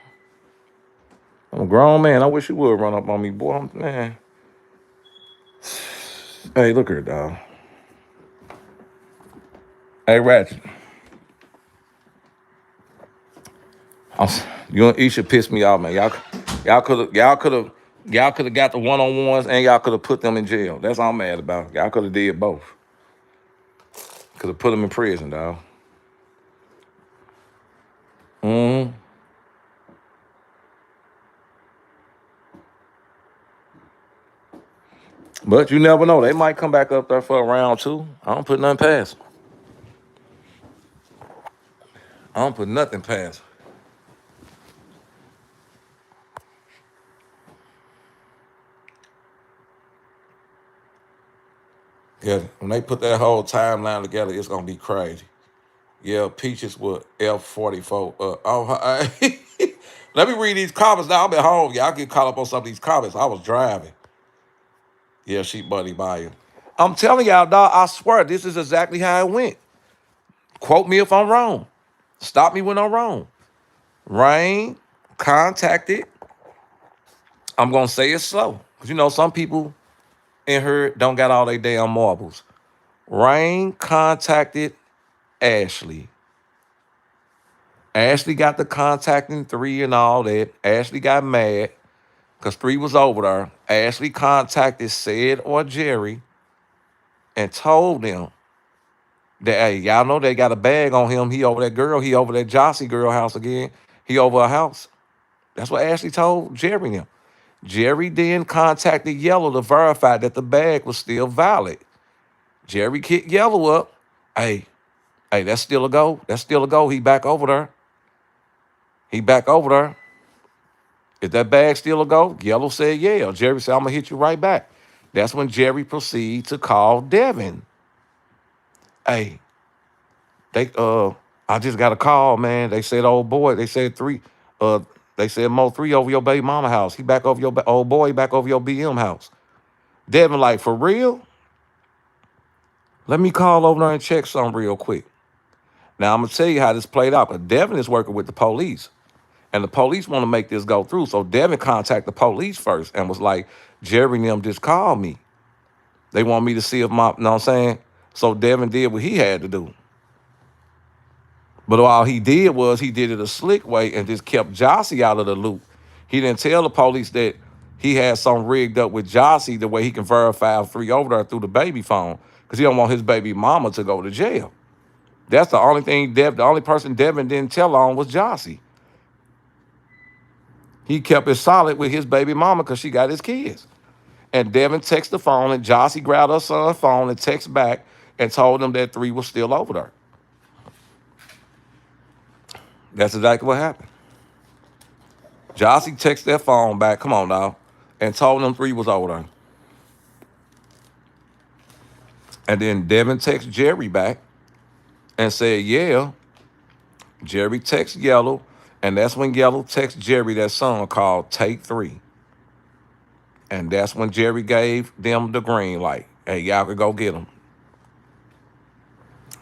I'm a grown man. I wish you would run up on me, boy. Man. Hey, look here, dog. Hey, Ratchet. You and Isha pissed me off, man. Y'all could have got the one-on-ones and y'all could have put them in jail. That's all I'm mad about. Y'all could have did both. Could have put them in prison, dog. Mm-hmm. But you never know. They might come back up there for a round 2. I don't put nothing past. I don't put nothing past. Yeah, when they put that whole timeline together, it's gonna be crazy. Yeah, Peaches with F44. Let me read these comments now. I'm at home. Y'all get caught up on some of these comments. I was driving. Yeah, Sheep Buddy Bayou. I'm telling y'all, dog, I swear this is exactly how it went. Quote me if I'm wrong. Stop me when I'm wrong. Rain contacted. I'm gonna say it's slow. Because you know, some people in here don't got all their damn marbles. Rain contacted Ashley. Ashley got the contacting 3 and all that. Ashley got mad because 3 was over there. Ashley contacted Sid or Jerry and told them that, hey, y'all know they got a bag on him. He over that girl. He over that Jossie girl house again. He over her house. That's what Ashley told Jerry and them. Jerry then contacted Yellow to verify that the bag was still valid. Jerry kicked Yellow up. Hey, that's still a go. That's still a go. He back over there. Is that bag still a go? Yellow said, yeah. Jerry said, I'm gonna hit you right back. That's when Jerry proceeded to call Devin. Hey, they I just got a call, man. They said, old boy, they said uh they said Mo3 over your baby mama house. He back over your old boy, back over your BM house. Devin, like, for real? Let me call over there and check something real quick. Now I'm gonna tell you how this played out. But Devin is working with the police. And the police want to make this go through. So Devin contacted the police first and was like, Jerry and them just called me. They want me to see if my, you know what I'm saying? So Devin did what he had to do. But all he did was he did it a slick way and just kept Jossie out of the loop. He didn't tell the police that he had something rigged up with Jossie the way he can verify 3 over there through the baby phone because he don't want his baby mama to go to jail. That's the only thing, the only person Devin didn't tell on was Jossie. He kept it solid with his baby mama because she got his kids. And Devin texted the phone, and Jossie grabbed her son's phone and texted back and told him that 3 was still over there. That's exactly what happened. Jossie texted that phone back, come on now, and told them 3 was over there. And then Devin texted Jerry back and said, yeah. Jerry texted Yellow, and that's when Yellow texted Jerry that song called Take 3. And that's when Jerry gave them the green light. Hey, y'all could go get them.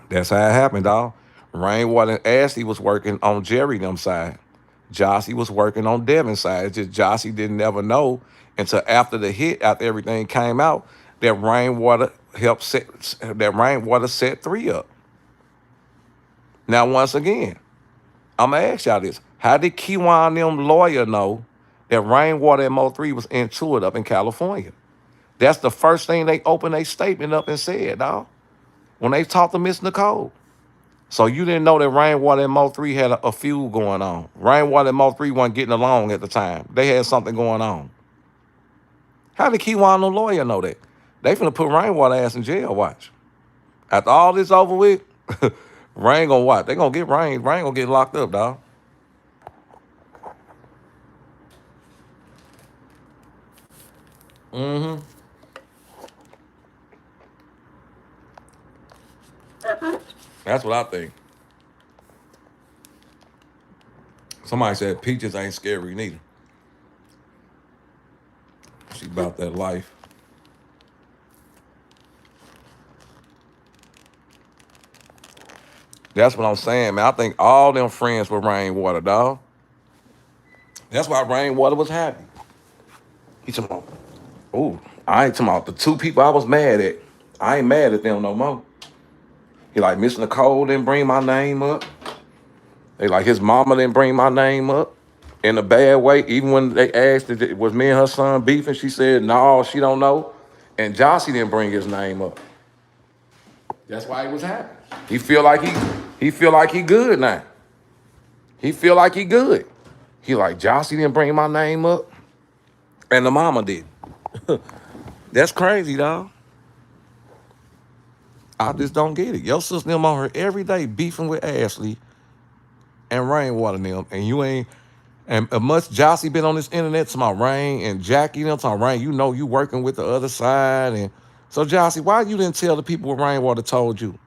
That's how it happened, dog. Rainwater and Ashley was working on Jerry them side. Jossie was working on Devin's side. It's just Jossie didn't ever know until after the hit, after everything came out, that Rainwater set 3 up. Now, once again, I'm gonna ask y'all this. How did Kiwan them lawyer know that Rainwater and Mo3 was into it up in California? That's the first thing they opened their statement up and said, dog, when they talked to Miss Nicole. So you didn't know that Rainwater and Mo3 had a feud going on. Rainwater and Mo3 weren't getting along at the time. They had something going on. How did Kiwan the lawyer know that? They finna put Rainwater ass in jail, watch. After all this over with, Rain gonna watch. They gonna get Rain. Rain gonna get locked up, dog. Mm-hmm. That's what I think. Somebody said Peaches ain't scary neither. She about that life. That's what I'm saying, man. I think all them friends were Rainwater, dog. That's why Rainwater was happy. He talking about, oh, I ain't talking about the 2 people I was mad at. I ain't mad at them no more. He like, Miss Nicole didn't bring my name up. They like, his mama didn't bring my name up in a bad way. Even when they asked if it was me and her son beefing, she said, no, she don't know. And Jossie didn't bring his name up. That's why he was happy. He feel like he good now. He feel like he good. He like, Jossie didn't bring my name up, and the mama did. That's crazy, dog. I just don't get it. Your sister them on her every day beefing with Ashley and Rainwater them, and you ain't. And much Jossie been on this internet to my Rain and Jackie them to my Rain. You know you working with the other side, and so Jossie, why you didn't tell the people what Rainwater told you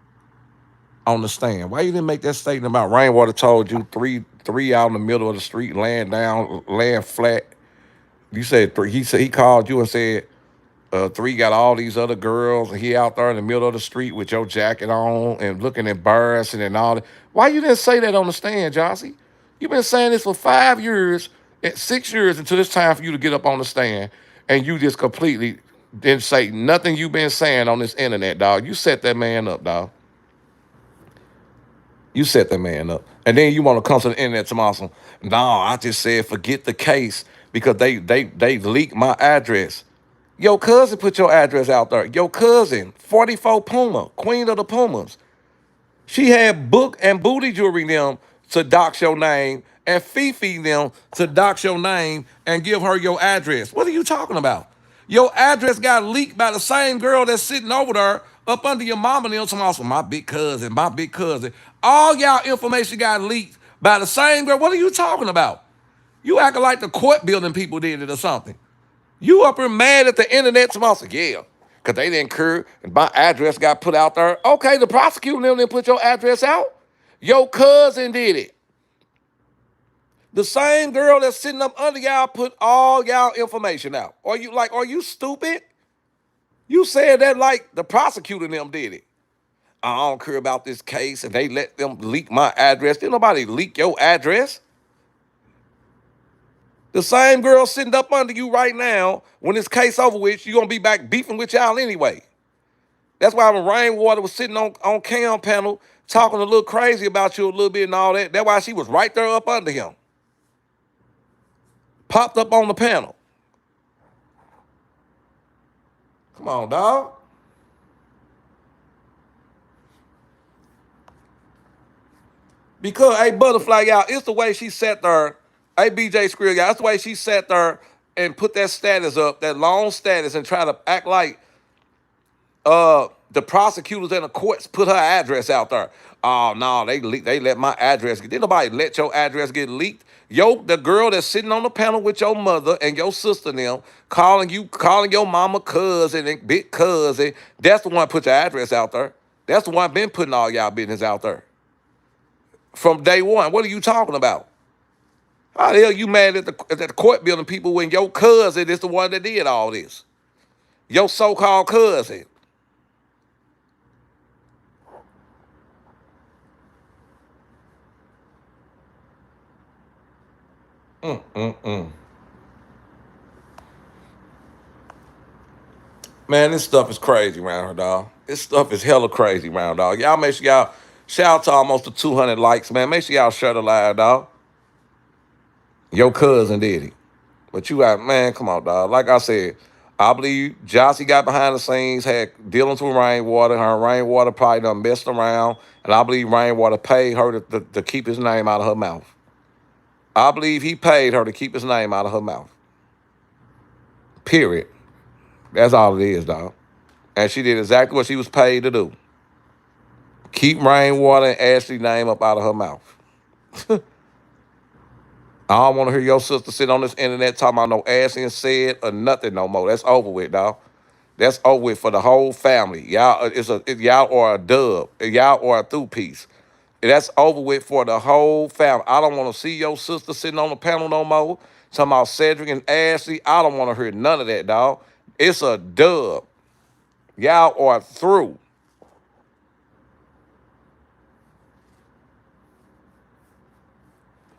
on the stand? Why you didn't make that statement about Rainwater told you three out in the middle of the street, laying down, laying flat? You said 3. He said he called you and said 3 got all these other girls, and he out there in the middle of the street with your jacket on and looking embarrassing and all that. Why you didn't say that on the stand, Jossie? You've been saying this for 5 years, 6 years until it's time for you to get up on the stand, and you just completely didn't say nothing you've been saying on this internet, dog. You set that man up, dog. You set that man up. And then you want to come to the internet tomorrow. No, I just said forget the case because they leaked my address. Your cousin put your address out there. Your cousin, 44 Puma, queen of the Pumas. She had book and booty jewelry them to dox your name and Fifi them to dox your name and give her your address. What are you talking about? Your address got leaked by the same girl that's sitting over there up under your mama and them talking about my big cousin, my big cousin. All y'all information got leaked by the same girl. What are you talking about? You acting like the court building people did it or something. You up here mad at the internet tomorrow? Yeah, because they didn't care and my address got put out there. Okay, the prosecutor didn't put your address out. Your cousin did it. The same girl that's sitting up under y'all put all y'all information out. Are you stupid? You said that like the prosecutor and them did it. I don't care about this case and they let them leak my address. Did nobody leak your address? The same girl sitting up under you right now, when this case over with, you gonna be back beefing with y'all anyway. That's why when Rainwater was sitting on cam panel talking a little crazy about you a little bit and all that. That's why she was right there up under him. Popped up on the panel. Come on, dog. Because, hey, Butterfly, y'all, it's the way she sat there. Hey, BJ Skrill, y'all, it's the way she sat there and put that status up, that long status, and try to act like the prosecutors and the courts put her address out there. Oh, no, they let my address get. Did nobody let your address get leaked? The girl that's sitting on the panel with your mother and your sister and them, calling your mama cousin and big cousin, that's the one put your address out there. That's the one been putting all y'all business out there. From day one. What are you talking about? How the hell you mad at the court building people when your cousin is the one that did all this? Your so-called cousin. Man, this stuff is crazy around here, dog. This stuff is hella crazy around, dog. Y'all make sure y'all shout out to almost to 200 likes, man. Make sure y'all share the live, dog. Your cousin did it. But you got, man, come on, dog. Like I said, I believe Jossie got behind the scenes, had dealings with Rainwater. Her and Rainwater probably done messed around. And I believe Rainwater paid her to keep his name out of her mouth. I believe he paid her to keep his name out of her mouth. Period. That's all it is, dog. And she did exactly what she was paid to do. Keep Rainwater and Ashley's name up out of her mouth. I don't want to hear your sister sit on this internet talking about no Ashley and said or nothing no more. That's over with, dog. That's over with for the whole family. Y'all, y'all are a dub. Y'all are a through piece. That's over with for the whole family. I don't want to see your sister sitting on the panel no more. Talking about Cedric and Ashley. I don't want to hear none of that, dog. It's a dub. Y'all are through.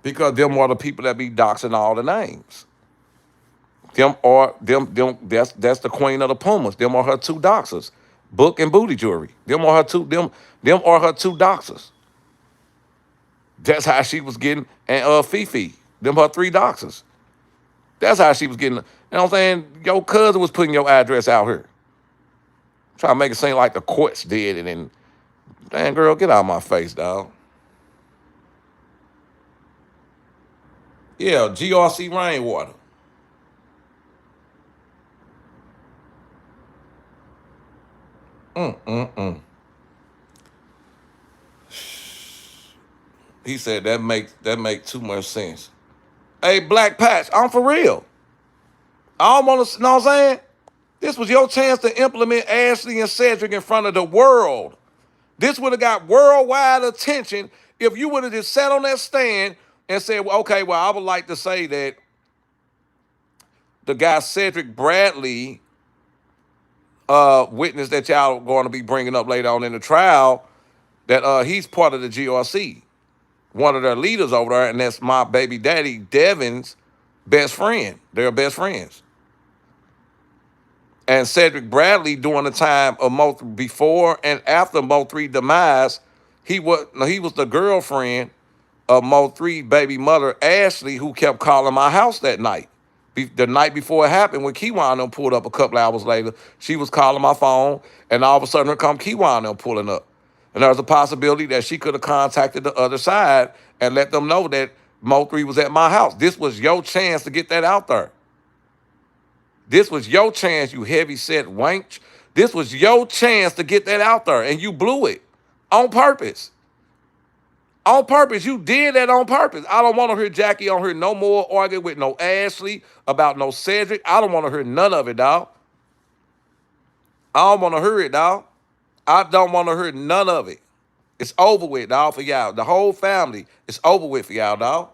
Because them are the people that be doxing all the names. That's the queen of the Pumas. Them are her two doxers. Book and booty jewelry. Them are her two doxers. That's how she was getting, and Fifi. Them her three doxers. That's how she was getting, you know what I'm saying? Your cousin was putting your address out here. Trying to make it seem like the courts did it, and damn girl, get out of my face, dog. Yeah, GRC Rainwater. He said that make too much sense. Hey, Black Patch, I'm for real. I don't want to, know what I'm saying? This was your chance to implement Ashley and Cedric in front of the world. This would have got worldwide attention if you would have just sat on that stand and said, well, okay, well, I would like to say that the guy Cedric Bradley, witness that y'all are going to be bringing up later on in the trial, that he's part of the GRC, one of their leaders over there, and that's my baby daddy Devin's best friend. They're best friends. And Cedric Bradley, during the time of Mo3, before and after Mo3 demise, he was the girlfriend of Mo3 baby mother Ashley, who kept calling my house that night. The night before it happened, when Kiwan and them pulled up a couple hours later, she was calling my phone, and all of a sudden here come Kiwan and them pulling up. And there was a possibility that she could have contacted the other side and let them know that Mo3 was at my house. This was your chance to get that out there. This was your chance, you heavy-set wench. This was your chance to get that out there, and you blew it on purpose. On purpose. You did that on purpose. I don't want to hear Jackie on here no more arguing with no Ashley about no Cedric. I don't want to hear none of it, dog. I don't want to hear it, dog. I don't want to hear none of it. It's over with, dog, for y'all. The whole family, it's over with for y'all, dog.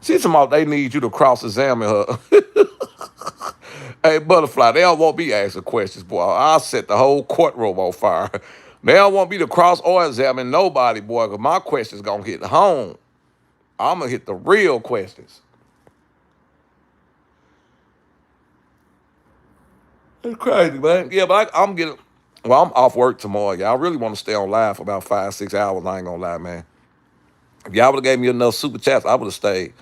She's talking about they need you to cross-examine her. Hey, Butterfly, they don't want me asking questions, boy. I'll set the whole courtroom on fire. They don't want me to cross or examine nobody, boy, because my questions going to hit home. I'm going to hit the real questions. It's crazy, man. Yeah, but I'm getting... Well, I'm off work tomorrow, y'all. I really want to stay on live for about 5-6 hours. I ain't going to lie, man. If y'all would have gave me enough super chats, I would have stayed.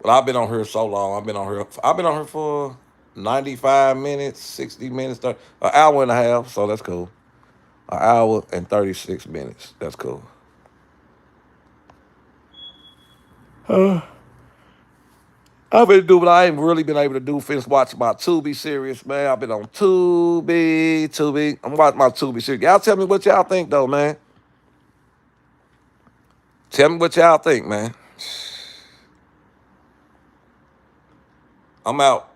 But I've been on here so long. I've been on here for 95 minutes, 60 minutes, an hour and a half. So that's cool. An hour and 36 minutes. That's cool. I've been doing what I ain't really been able to do. Finish watching my Tubi series, man. I've been on Tubi. I'm watching my Tubi series. Y'all tell me what y'all think, though, man. Tell me what y'all think, man. I'm out.